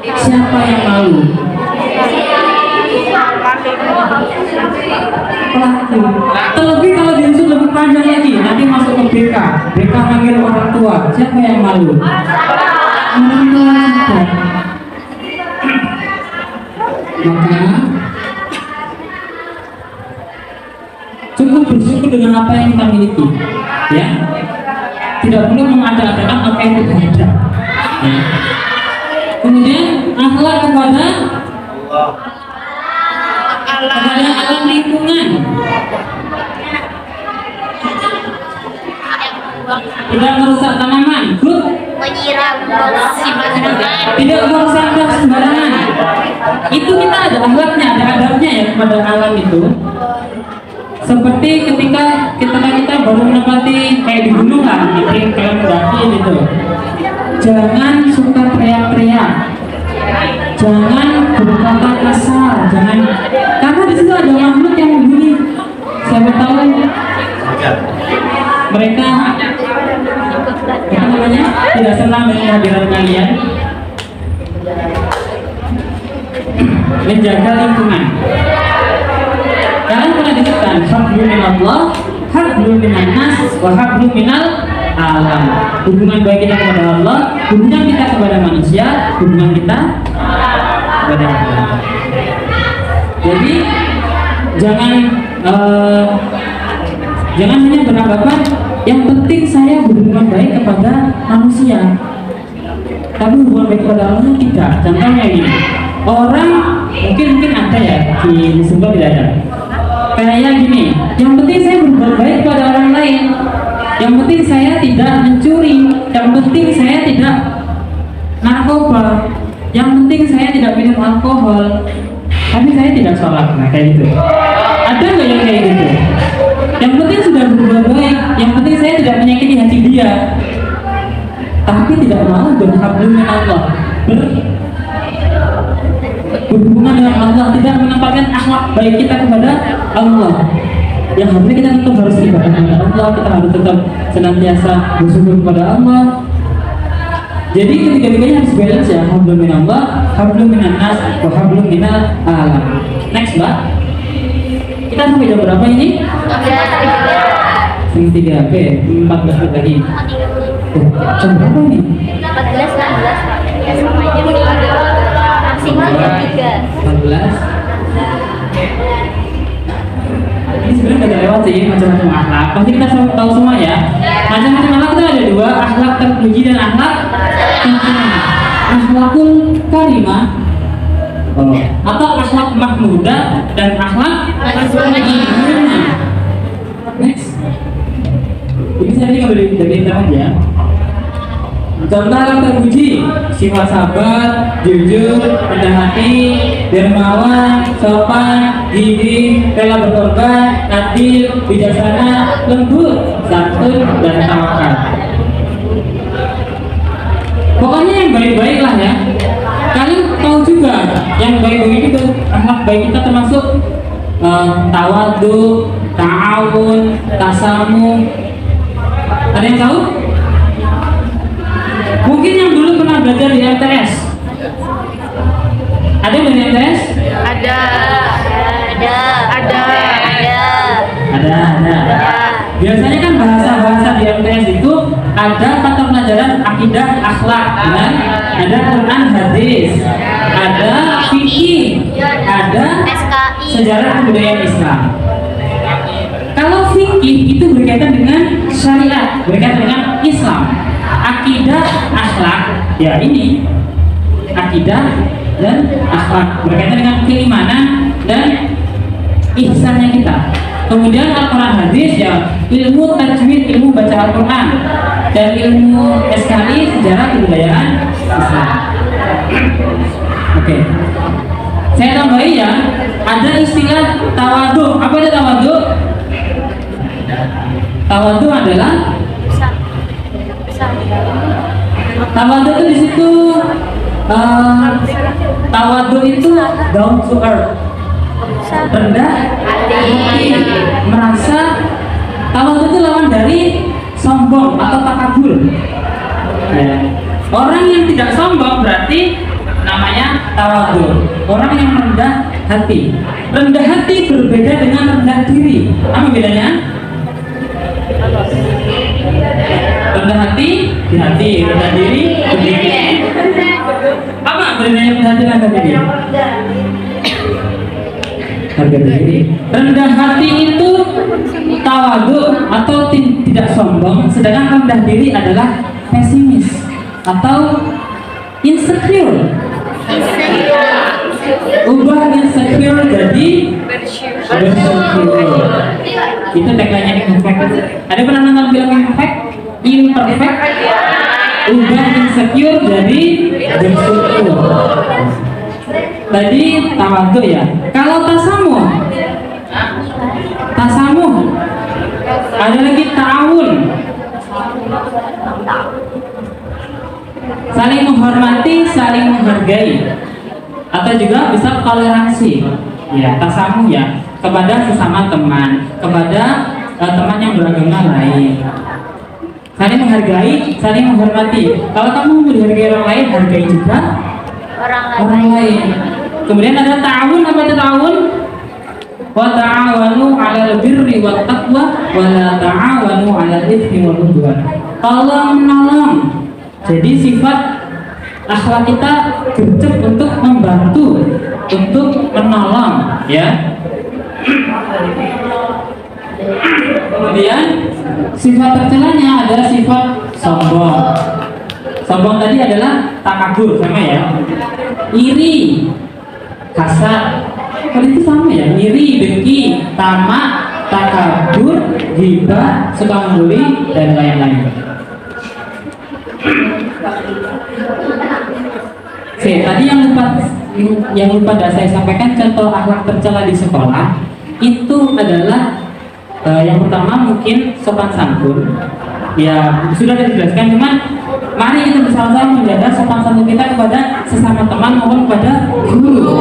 Siapa yang malu? Pelaku. Terlebih kalau diusut lebih panjang lagi, nanti masuk ke BK. BK manggil orang tua. Siapa yang malu? Orang tua. Maka cukup bersyukur dengan apa yang kita miliki, ya. Tidak perlu mengada-adakan apa yang tidak ada. Ya. Kemudian akhlak kepada alam lingkungan. Tidak merusak tanaman. Good. Menyiram sembarangan. Tidak merusak sembarangan. Itu kita ada akhlaknya, ada adabnya ya kepada alam itu. Seperti ketika kita baru menempati kayak di gunung lah, di kalian mendaki gitu. Jangan suka teriak-teriak, jangan berkata kasar, jangan, karena di situ ada makhluk yang begini. Siapa tahu mereka apa namanya tidak senang dengan kehadiran kalian. Menjaga lingkungan. Kalian pernah disebutkan hablum minallah, hablum minan nas, wa hablum minal alam. Hubungan baik kita kepada Allah, hubungan kita kepada manusia, hubungan kita kepada alam. Jadi jangan hanya beranggapan yang penting saya berhubungan baik kepada manusia, tapi hubungan baik kepada Allah tidak. Contohnya ini, orang mungkin ada ya di Sumber tidak ada. Kayak gini, yang penting saya berbuat baik kepada orang lain, yang penting saya tidak mencuri, yang penting saya tidak narkoba, yang penting saya tidak minum alkohol, tapi saya tidak sholat. Nah kayak gitu. Ada nggak yang kayak gitu? Yang penting sudah berbuat baik, yang penting saya tidak menyakiti hati dia, tapi tidak mau berhablum minallah, berhubungan dengan Allah, tidak menempatkan akhlak baik kita kepada Allah. Yang harusnya kita tetap harus ibadah kepada Allah, kita harus tetap senantiasa bersyukur kepada Allah. Jadi ketiga-tiganya harus balance ya, hablum minallah, hablum minan nas, wa hablum minal alam. Next Mbak, kita sampai jam berapa ini? 3. Oke, 14 menit lagi. Jam berapa ini? 14 ya sama aja maksimal jam 3. 14. Ini sebenarnya udah lewat sih macam-macam akhlak. Pasti kita tahu semua ya. Macam-macam akhlak itu ada 2, akhlak terpuji dan akhlak tercela. Akhlakul karimah atau akhlak mahmudah dan akhlak mazmumah. Next. Ini saya tinggal dari internet ya. Contoh akhlak terpuji, sifat sabar, jujur, rendah hati, dermawan, sopan, gigih, rela berkorban, adil, bijaksana, lembut, santun, dan tawakal. Pokoknya yang baik-baik lah ya. Kalian tahu juga yang baik-baik itu akhlak baik kita termasuk tawadu, ta'awun, tasamu. Ada yang tahu? Mungkin yang dulu pernah belajar di MTS. Ada yang dari MTS? Ada. Biasanya kan bahasa-bahasa di MTS itu ada mata pelajaran akidah, akhlak, dan ada Quran, hadis, ada fikih, ada SKI. sejarah kebudayaan Islam. Kalau fikih itu berkaitan dengan syariat, berkaitan dengan Islam. Akidah, akhlak, ya ini akidah dan akhlak berkaitan dengan keimanan dan ihsannya kita. Kemudian Al-Quran hadis, ya ilmu tajwid, ilmu baca Al-Quran, dan ilmu SKI, sejarah kebudayaan Islam. Oke, saya tambahin ya, ada istilah tawadu. Apa itu tawadu? Tawadu adalah tawadu itu di situ tawadu itu down to earth, rendah hati, merasa. Tawadu itu lawan dari sombong atau takabur. Ya. Orang yang tidak sombong berarti namanya tawadu. Orang yang rendah hati. Rendah hati berbeda dengan rendah diri. Apa bedanya? Rendah hati di hati, rendah diri di diri. Apa bedanya rendah hati dan rendah diri? Harga diri. Rendah hati itu tawadu atau tidak sombong, sedangkan rendah diri adalah pesimis atau insecure. Ubah insecure jadi bersyukur. Itu tagline-nya Imperfect. Ada pernah nonton film Imperfect? Imperfect. Ubah insecure jadi bersyukur. Tadi tawadu ya. Kalau tasamuh, ada lagi ta'awun, saling menghormati, saling menghargai, atau juga bisa toleransi. Ya, tasamuh ya, kepada sesama teman, kepada teman yang beragama lain. Saling menghargai, saling menghormati. Kalau kamu menghargai orang lain, hargai juga orang lain. Kemudian ada ta'awun. Apa itu ta'awun? Wa ta'awanu 'alal birri wat taqwa wa la ta'awanu 'alal itsmi wal 'udwan. Tolong menolong. Jadi sifat akhlak kita gercep untuk membantu, untuk menolong, ya. Kemudian sifat tercelanya ada sifat sombong. Sombong tadi adalah takabur, sama ya. Iri, hasad, kalau itu sama ya. Iri, dengki, tamak, takabur, ghibah, suka membuli, dan lain-lain. Oke, tadi yang lupa saya sampaikan contoh akhlak tercela di sekolah itu adalah yang pertama mungkin sopan santun. Ya sudah dijelaskan, cuman mari kita bersama-sama menjaga sopan santun kita kepada sesama teman maupun kepada guru.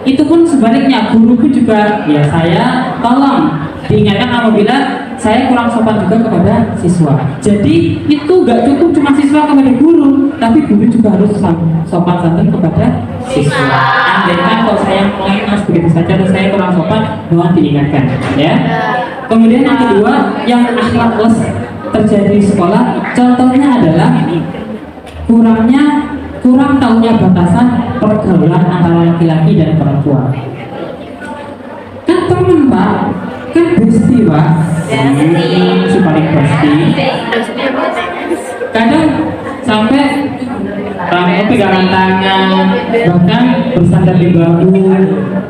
Itu pun sebaliknya, guruku juga ya saya tolong diingatkan apabila saya kurang sopan juga kepada siswa. Jadi itu gak cukup cuma siswa kepada guru, tapi guru juga harus sopan santun kepada siswa. Andaikan kalau saya melengos begitu saja dan saya kurang sopan, mohon diingatkan, ya. Kemudian yang kedua, yang akhlakless terjadi di sekolah, contohnya adalah kurang tahunya batasan pergaulan antara laki-laki dan perempuan. Kan temen Pak, kan bestie Pak, si paling bestie. Kadang sampai rame pegangan tangan, bahkan bersandar di bahu.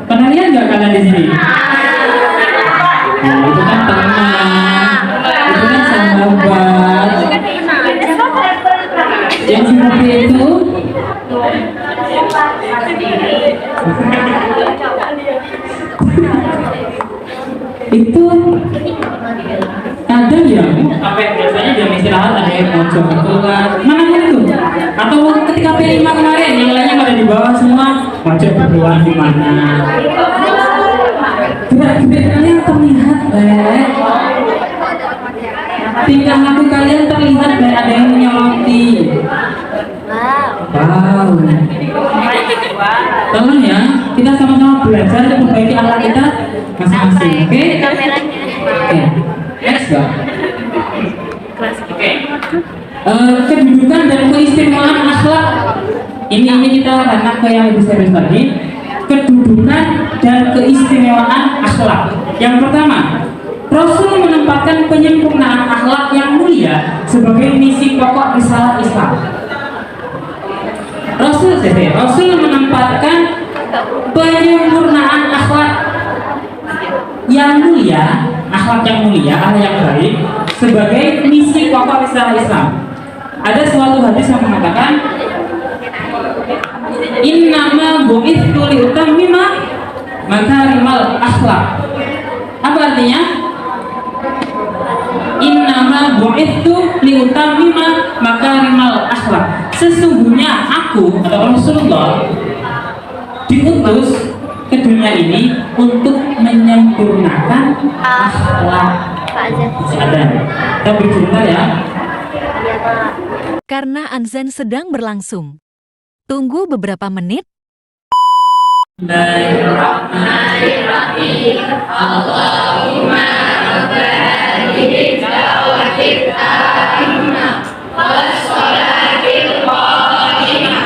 Pernah lihat nggak kalian di sini? Nah, itu kan teman, itu kan sahabat. Yang seperti itu kadang ya sampai biasanya jam istirahat ada yang mau coba keluar mana itu, atau ketika P5 kemarin yang lainnya pada di bawah semua mau coba keluar di mana. Gerak-gerik kalian terlihat tingkah laku kalian terlihat kayak ada yang menyoroti. Wow. Tolong ya, kita sama-sama belajar untuk memperbaiki akhlak kita masing-masing. Oke? Oke. Next ya. Oke. Kedudukan dan keistimewaan akhlak. Ini kita karena ke yang lebih serius lagi. kedudukan dan keistimewaan akhlak. Yang pertama, Rasul menempatkan penyempurnaan akhlak yang mulia sebagai misi pokok risalah Islam. Rasul menempatkan penyempurnaan akhlak yang mulia, akhlak yang baik sebagai misi pokok risalah Islam. Ada suatu hadis yang mengatakan, innama bu'itsu liutammima makarimal akhlak. Apa artinya? Innama bu'itsu liutammima makarimal akhlak. Sesungguhnya aku atau Rasulullah diutus ke dunia ini untuk menyempurnakan akhlak. Ada. Kita bercerita ya. Karena azan sedang berlangsung. Tunggu beberapa menit. Bismillahirrahmanirrahim. Allahumma rabbana hadhihi da'watil tammah wassalatil qa'imah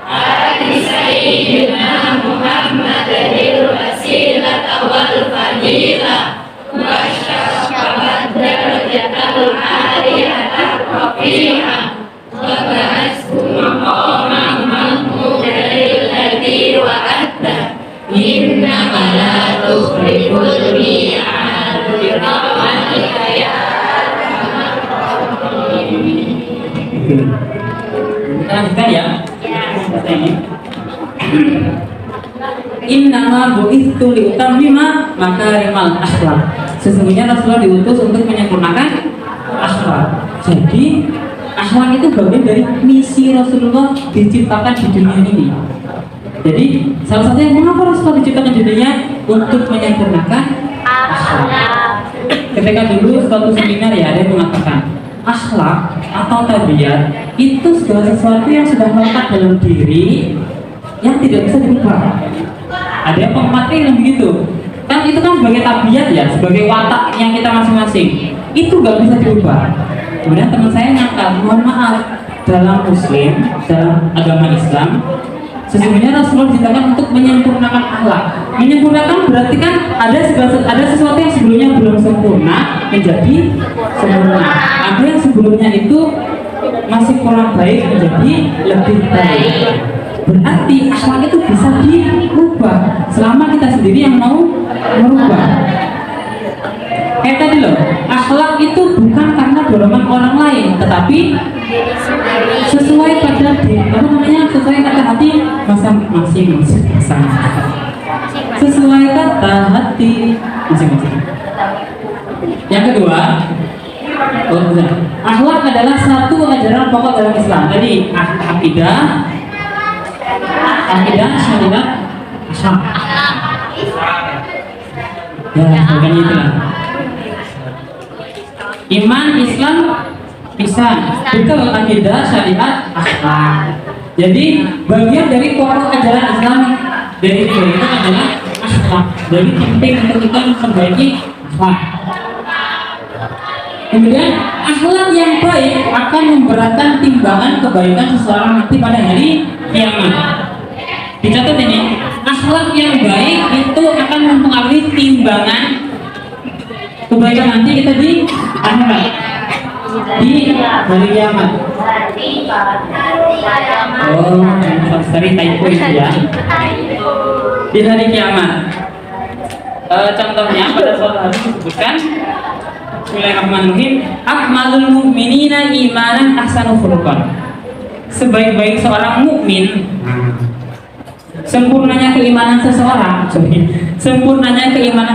ati sayyidina Muhammadil wasilata wal fadilah wa syafa'at darajatal aliyah rafi'ah wa ba'asku maqamah mahmudil ladzi wa'adta innaka la tukhliful mi'ad bi rahmatika ya kita lanjutkan ya. Innama bu'itsu liutammima makarimal akhlak. Sesungguhnya Rasulullah diutus untuk menyempurnakan akhlak. Jadi akhlak itu bagian dari misi Rasulullah diciptakan di dunia ini. Jadi salah satunya mengapa Rasulullah diciptakan di dunia untuk menyempurnakan akhlak. Ketika dulu suatu seminar ya, ada yang mengatakan akhlak atau tabiat itu segala sesuatu yang sudah melekat dalam diri yang tidak bisa dirubah. Ada yang pemateri yang begitu. Kan itu kan sebagai tabiat ya, sebagai watak yang kita masing-masing. Itu gak bisa dirubah. Kemudian teman saya nyangka, mohon maaf, dalam Muslim, dalam agama Islam, sesungguhnya Rasulullah diciptakan untuk menyempurnakan akhlak. Menyempurnakan berarti kan ada sesuatu yang sebelumnya belum sempurna menjadi sempurna. Ada yang sebelumnya itu masih kurang baik menjadi lebih baik. Berarti akhlak itu bisa dirubah selama kita sendiri yang mau merubah. Kayak tadi loh, akhlak itu bukan karena dorongan orang lain, tetapi sesuai pada sesuai kata hati masing-masing. Sesuai kata hati masing-masing. Yang kedua, akhlak adalah satu ajaran pokok dalam Islam. Jadi akidah, syariat, akhlak. Ya, bukan itu lah. Iman, Islam, ihsan. Betul, akidah, syariat, akhlak. Jadi bagian dari pokok ajaran Islam dari itu adalah akhlak. Jadi penting untuk kita memperbaiki akhlak. Kemudian akhlak yang baik akan memberatkan timbangan kebaikan seseorang nanti pada hari kiamat. Dicatat ini, akhlak yang baik itu akan mempengaruhi timbangan kebaikan nanti kita di akhirat, di hari kiamat. Oh, sorry typo itu ya. Di hari kiamat. Contohnya pada suatu hadis disebutkan, Bismillahirrahmanirrahim, akmalul mu'minina imanan ahsanu khuluqan. Sebaik-baik seorang mukmin, sempurnanya keimanan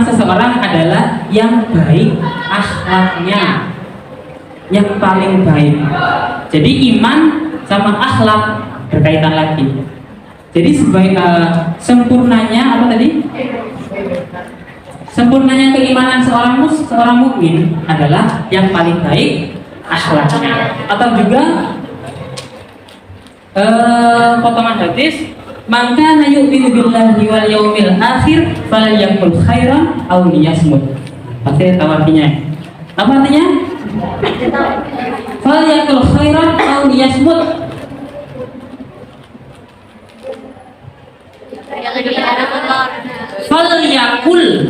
seseorang adalah yang baik akhlaknya, yang paling baik. Jadi iman sama akhlak berkaitan lagi. Jadi sempurnanya apa tadi? Sempurnanya keimanan seorang mukmin adalah yang paling baik akhlaknya. Atau juga potongan hadis, maka yu'minu billahi wal yaumil akhir falyaqul khairan aw liyasmut. Pasti tahu artinya. Apa artinya? Falyaqul khairan aw liyasmut.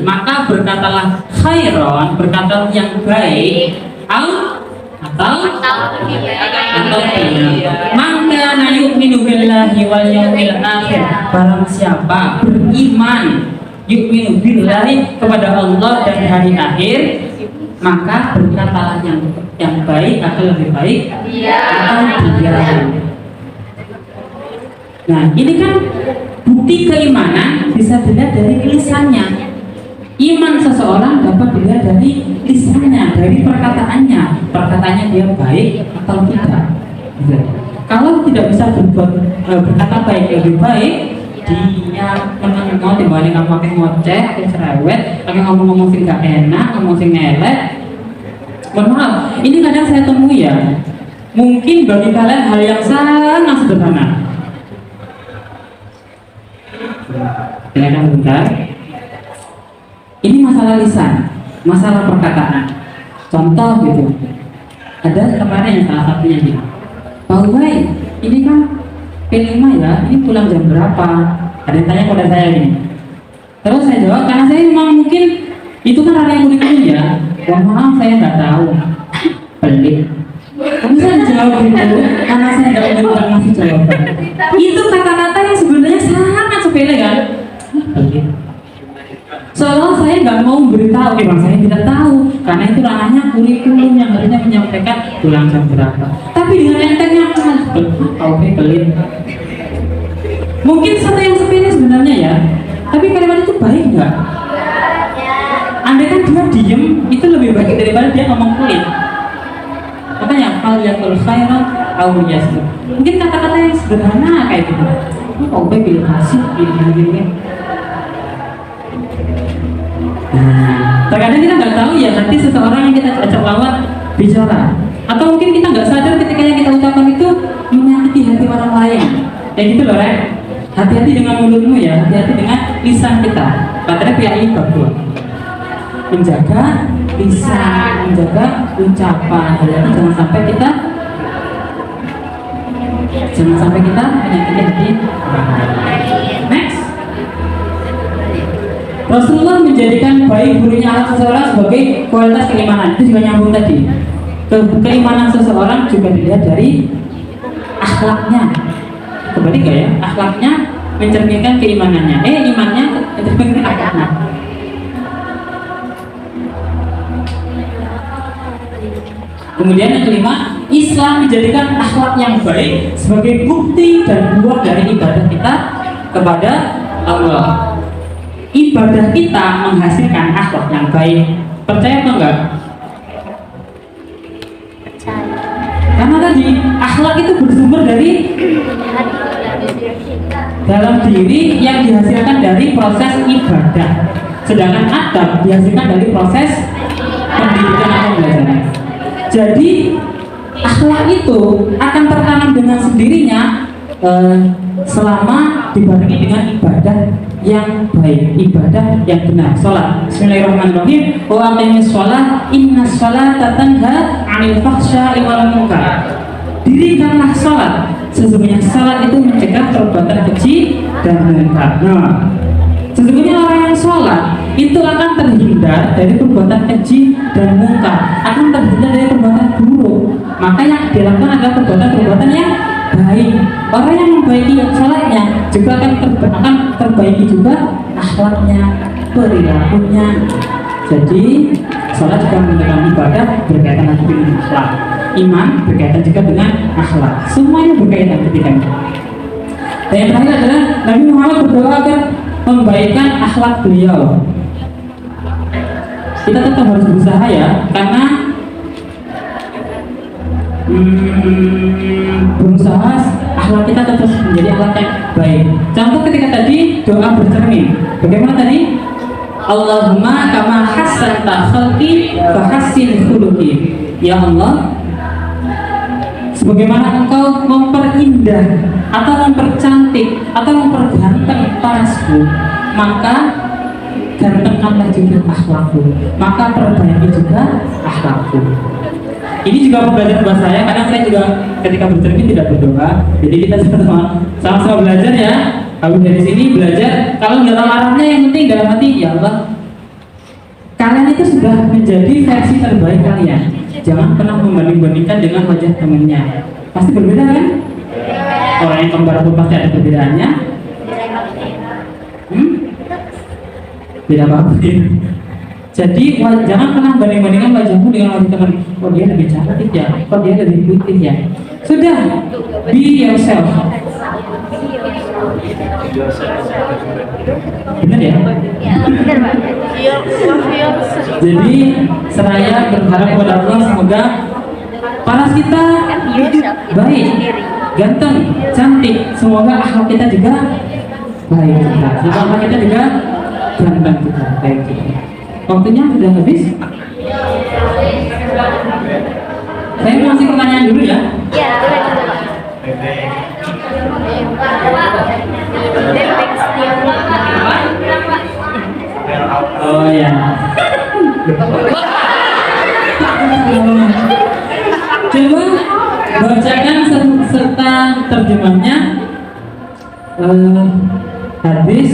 maka berkatalah khairon, berkatalah yang baik, atau maka na yu'minu billahi wal yawmil akhir, barang siapa beriman yu'minu billahi kepada Allah dan hari akhir, maka berkatalah yang baik atau lebih baik atau diam. Nah, ini kan bukti keimanan bisa dilihat dari lisannya. Iman seseorang dapat dilihat dari lisannya, dari perkataannya. Perkataannya dia baik atau tidak. Kalau tidak bisa berkata baik lebih baik, dia menengok dibanding ngomong ngoceh, cerewet, lagi ngomong sing gak enak, ngomong sing elek. Mohon maaf, ini kadang saya temui ya. Mungkin bagi kalian hal yang sangat sederhana. Dengarkan bentar. Ini masalah lisan, masalah perkataan. Contoh gitu. Ada kemarin yang salah satunya bilang, Pak Ubay, ini kan P5 ya, ini pulang jam berapa? Ada yang tanya kepada saya ini. Terus saya jawab, karena saya memang mungkin itu kan area kurikulum ya. Wah maaf saya nggak tahu. Pelik. Kamu bisa dijawab gitu, karena saya nggak mendengar ngasih jawaban. Itu kata-kata yang sebenarnya sangat sepele kan? Pelik. Soalnya saya nggak mau memberitahu, memang saya tidak tahu, karena itu ranahnya kurikulum yang harusnya menyampaikan pulang jam berapa. Tapi dengan entengnya oke pelit. Mungkin satu yang sepele sebenarnya ya, tapi kalimat itu baik nggak? Andai kan dia diem, itu lebih baik daripada dia ngomong pelit. Makanya hal yang khairan au yasir. Mungkin kata-kata yang sederhana kayak gitu. Oh baik pilih kasih, pilih. Nah, terkadang kita nggak tahu ya nanti seseorang yang kita ajak lawan bicara, atau mungkin kita nggak sadar ketika yang kita ucapkan itu menyakiti hati orang lain. Kayak gitu loh, Rek. Hati-hati dengan mulutmu ya, hati-hati dengan lisan kita. Katanya pihak ini bagus. Menjaga lisan, menjaga ucapan. Jadi jangan sampai kita menyakiti hati orang lain. Next. Rasulullah menjadikan baik buruknya akhlak seseorang sebagai kualitas keimanan. Itu juga nyambung tadi. Keimanan seseorang juga dilihat dari akhlaknya. Kembali gak ya? Akhlaknya mencerminkan keimanannya. Imannya mencerminkan akhlaknya. Kemudian yang kelima, Islam menjadikan akhlak yang baik sebagai bukti dan buah dari ibadah kita kepada Allah. Ibadah kita menghasilkan akhlak yang baik. Percaya atau enggak? Percaya. Karena tadi akhlak itu bersumber dari dalam diri yang dihasilkan dari proses ibadah. Sedangkan adab dihasilkan dari proses pendidikan atau belajar. Jadi akhlak itu akan tertanam dengan sendirinya selama dibarengi dengan ibadah yang baik, ibadah yang benar, sholat. Bismillahirrahmanirrahim. Wa aqimis sholat, inna sholata tanha 'anil fahsya'i wal munkar. Dirikanlah sholat, sesungguhnya sholat itu mencegah perbuatan keji dan munkar. Nah, sesungguhnya orang yang sholat itu akan terhindar dari perbuatan keji dan munkar, akan terhindar dari perbuatan buruk. Maka yang dilakukan adalah perbuatan-perbuatan yang baik. Orang yang membaiki sholatnya juga akan terbaiki juga akhlaknya, perilakunya. Jadi sholat juga menunjukkan ibadah berkaitan dengan akhlak. Iman berkaitan juga dengan akhlak. Semuanya berkaitan ketika itu. Dan yang terakhir adalah Nabi Muhammad berdoa agar membaikkan akhlak beliau. Kita tetap harus berusaha ya, karena berusaha akhlak kita tetap menjadi akhlak yang baik. Contoh ketika tadi doa bercermin, bagaimana tadi? Allahumma kama hassanta khalqi fahassin khuluqi. Ya Allah, sebagaimana engkau memperindah atau mempercantik atau memperganteng parasku, maka gantengkanlah juga akhlakku, maka perbaiki juga akhlakku. Ini juga pembelajaran buat saya, karena saya juga ketika bercermin tidak berdoa. Jadi kita sama-sama belajar ya. Habis dari sini belajar, kalau nggak tahu arahnya yang penting dalam hati, ya Allah, kalian itu sudah menjadi versi terbaik kalian. Jangan pernah membanding-bandingkan dengan wajah temennya. Pasti berbeda kan? Orang yang kembar pun pasti ada perbedaannya. Beda banget. Jadi jangan pernah banding-bandingkan wajahmu dengan wajah teman. Kok dia lebih cantik ya? Kok dia lebih putih ya? Sudah, be yourself. Benar ya? Jadi seraya berharap kepada Allah semoga paras kita baik, ganteng, cantik. Semoga akhlak kita juga baik juga. Semoga akhlak kita juga ganteng juga, baik juga. Waktunya sudah habis. Saya mau kasih pertanyaan dulu ya. Ya, Oh ya. Coba bacakan serta terjemahnya hadis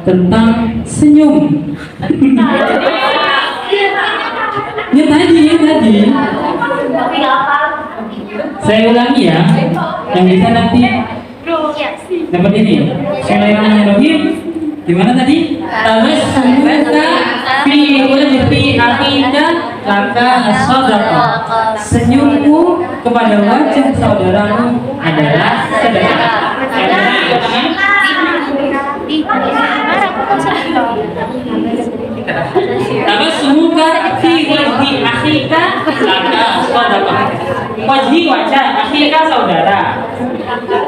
tentang senyum. Ya tadi. Saya ulangi ya. Yang bisa nanti dapat ini. Bismillahirrahmanirrahim. Gimana tadi? Tabassumuka fi wajhi akhika laka as-sadaqah. Senyummu kepada wajah saudaramu adalah sedekah. Tabassumuka fi wajhi akhika laka as-sadaqah. Wajhi wajah, akhika saudara.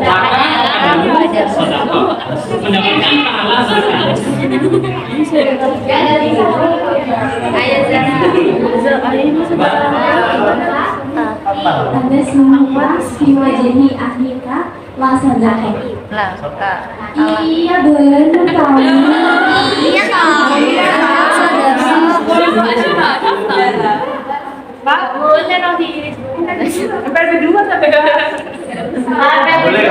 Maka adalah sedekah. Mendapatkan pahala sedekah. Ada semua di wajahnya akhika wasadaqah. Iya benar tahu. Iya tahu. Pak, boleh Rohis. Sampai berdua sampai Boleh.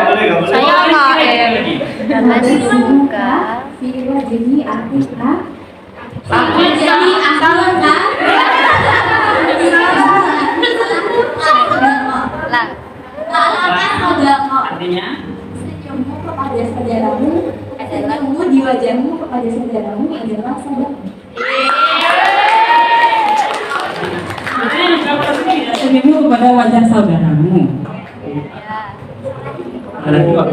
Saya pakai Ada semua di wajahnya akhika. Wajahnya akhika. Artinya Senyummu kepada saudaramu, senyummu di wajahmu kepada saudaramu adalah sedekah. senyummu kepada wajah saudaramu. Ada dua.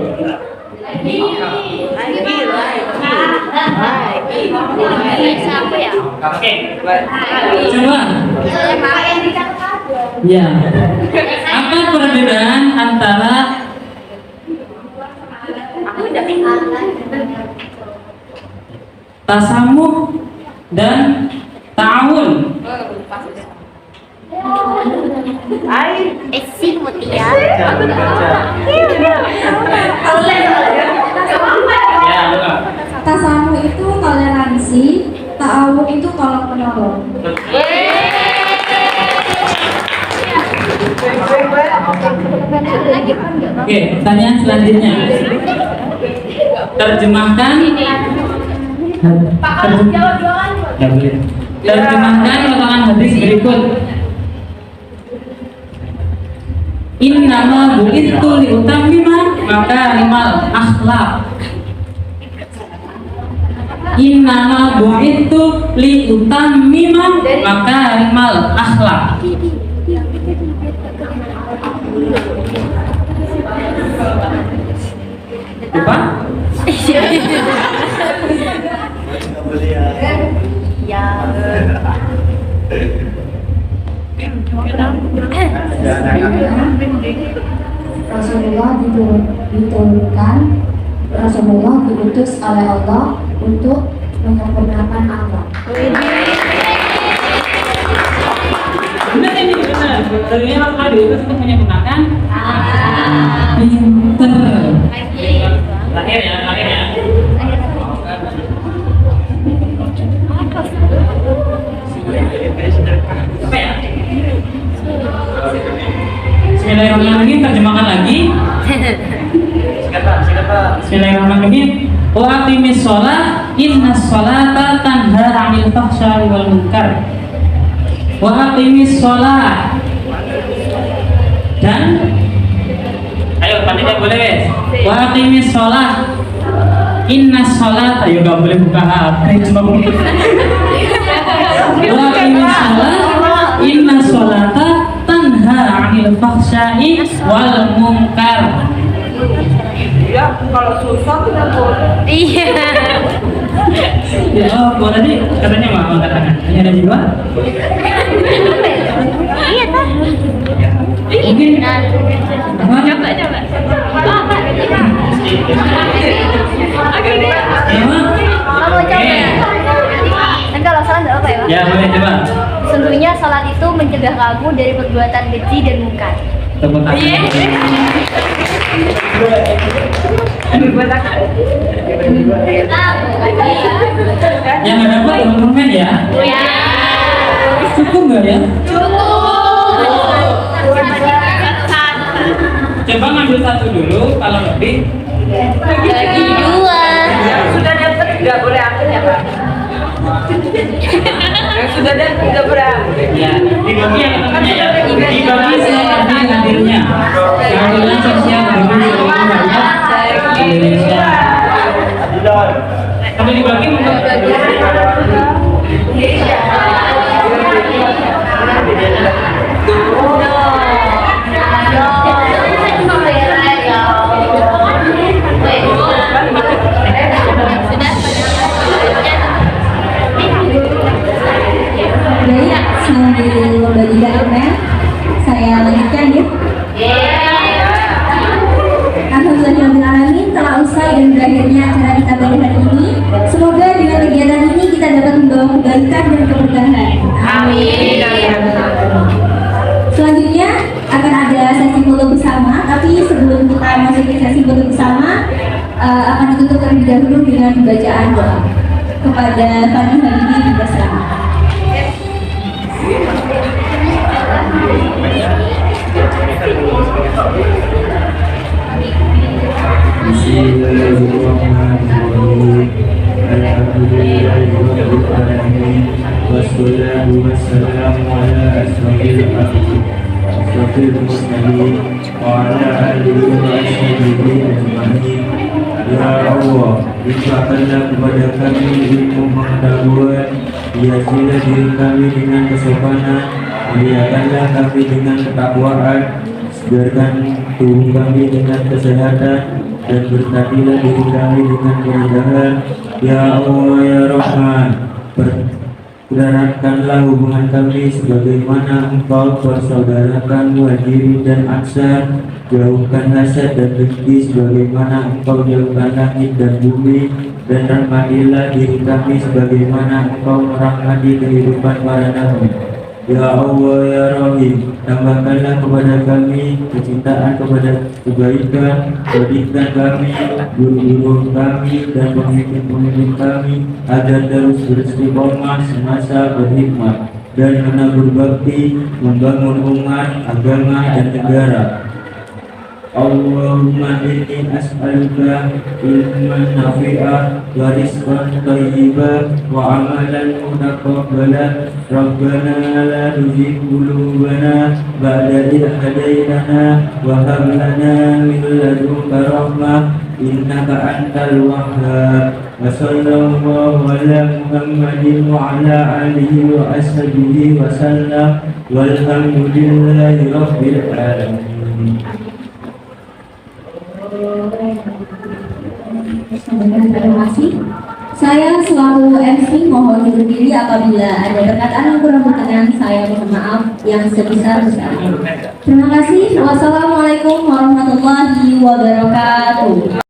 Siapa ya? Oke. Coba. Ya. Apa perbedaan antara tasamuh dan ta'awun? Esi Mutia. Ya, coba. Tasamuh itu toleransi, ta'awun itu tolong menolong. Oke, pertanyaan selanjutnya. Terjemahkan. Ya, boleh. Terjemahkan potongan hadis berikut. Innama bu'itsu liutammima makarimal akhlak. Innama bu'itsu liutammima makarimal akhlak. Lupa? Ya. Rasulullah diturunkan, Rasulullah diutus oleh Allah untuk menyempurnakan akhlak. Benar ini, benar. Sebenarnya Rasulullah diutus untuk menyempurnakan pinter. Terakhir ya. Apa ya? Bismillahirrahmanirrahim, terjemahkan lagi. Bismillahirrahmanirrahim. Wa aqimis shalah innas sholata tanha 'anil fahsya'i wal munkar. Wa aqimis shalah. Dan ayo panitia boleh wes. Wa aqimis shalah innas sholata, ayo gak boleh buka HP cuma wa aqimis shalah innas sholata tanha 'anil fahsya'i wal munkar. Ya, kalau susah tidak boleh. Iya. Ya, oh, boleh tadi katanya mau angkat tangan. Ini ada jiwa? Iya kan? Mungkin apa? Coba. Emang? Kamu coba. Kan kalau salah nggak apa ya, Pak? Ya, boleh coba. Sesungguhnya salat itu mencegah kamu dari perbuatan keji dan mungkar. Tepuk tangan. Yang nggak dapat teman-teman ya? Ya. Cukup nggak ya? Coba ngambil satu dulu, kalau lebih Bagi dua. Yang sudah dapat tidak boleh ambil ya Pak. Yang sudah dapat tidak boleh ambil. ya dibagi yang temannya ya. Dibagi seperti hadirnya. Keadilan sosial bagi seluruh rakyat Indonesia. Sampai dibagi mungkin. Baik, sambil membagikan permen, saya lanjutkan ya. Alhamdulillahirrahmanirrahim, telah usai dan berakhirnya acara kita pada hari ini. Semoga dengan kegiatan ini kita dapat membawa kebaikan dan keberkahan. Amin. Selanjutnya akan ada sesi foto bersama, tapi sebelum kita masuk ke sesi foto bersama, akan ditutup terlebih dahulu dengan bacaan doa kepada Fani Habibie bersama. Bismillahirrahmanirrahim. Alhamdulillahirabbil alamin. Wassalatu wassalamu ala asrofil mursalin wa ala alihi wa ashabihi ajma'in. Ya Allah, limpahkanlah kepada kami ilmu pengetahuan, hiasilah diri kami dengan kesopanan, muliakanlah kami dengan ketakwaan, segarkan tubuh kami dengan kesehatan, dan berkatilah diri kami dengan kerendahan. Ya Allah ya Rahman, persaudarakanlah hubungan kami sebagaimana Engkau persaudarakan Muhajirin dan Ansar. Jauhkan hasad dan dengki sebagaimana Engkau jauhkan langit dan bumi, dan rahmatilah diri kami sebagaimana Engkau merahmati kehidupan para nabi. Ya Allah ya Rahim, tambahkanlah kepada kami kecintaan kepada kebaikan, jadikan kami, guru-guru kami, dan pemimpin-pemimpin kami agar terus beristiqomah semasa berhikmat dan menabur bakti, membangun umat, agama, dan negara. Allahumma inni as'aluka ilman nafi'ah wa rizqan thayyiban wa amalan mutaqabbalan. Rabbana la tuzigh qulubana ba'da idh hadaytana wa hab lana min ladunka rahmah innaka antal wahhab. Wa sallallahu ala Muhammadin wa ala alihi wa ashabihi wa sallam walhamdulillahi rabbil alamin. Terima kasih. Saya selaku MC mohon undur diri apabila ada perkataan yang kurang berkenan. Saya mohon maaf yang sebesar-besarnya. Terima kasih. Wassalamualaikum warahmatullahi wabarakatuh.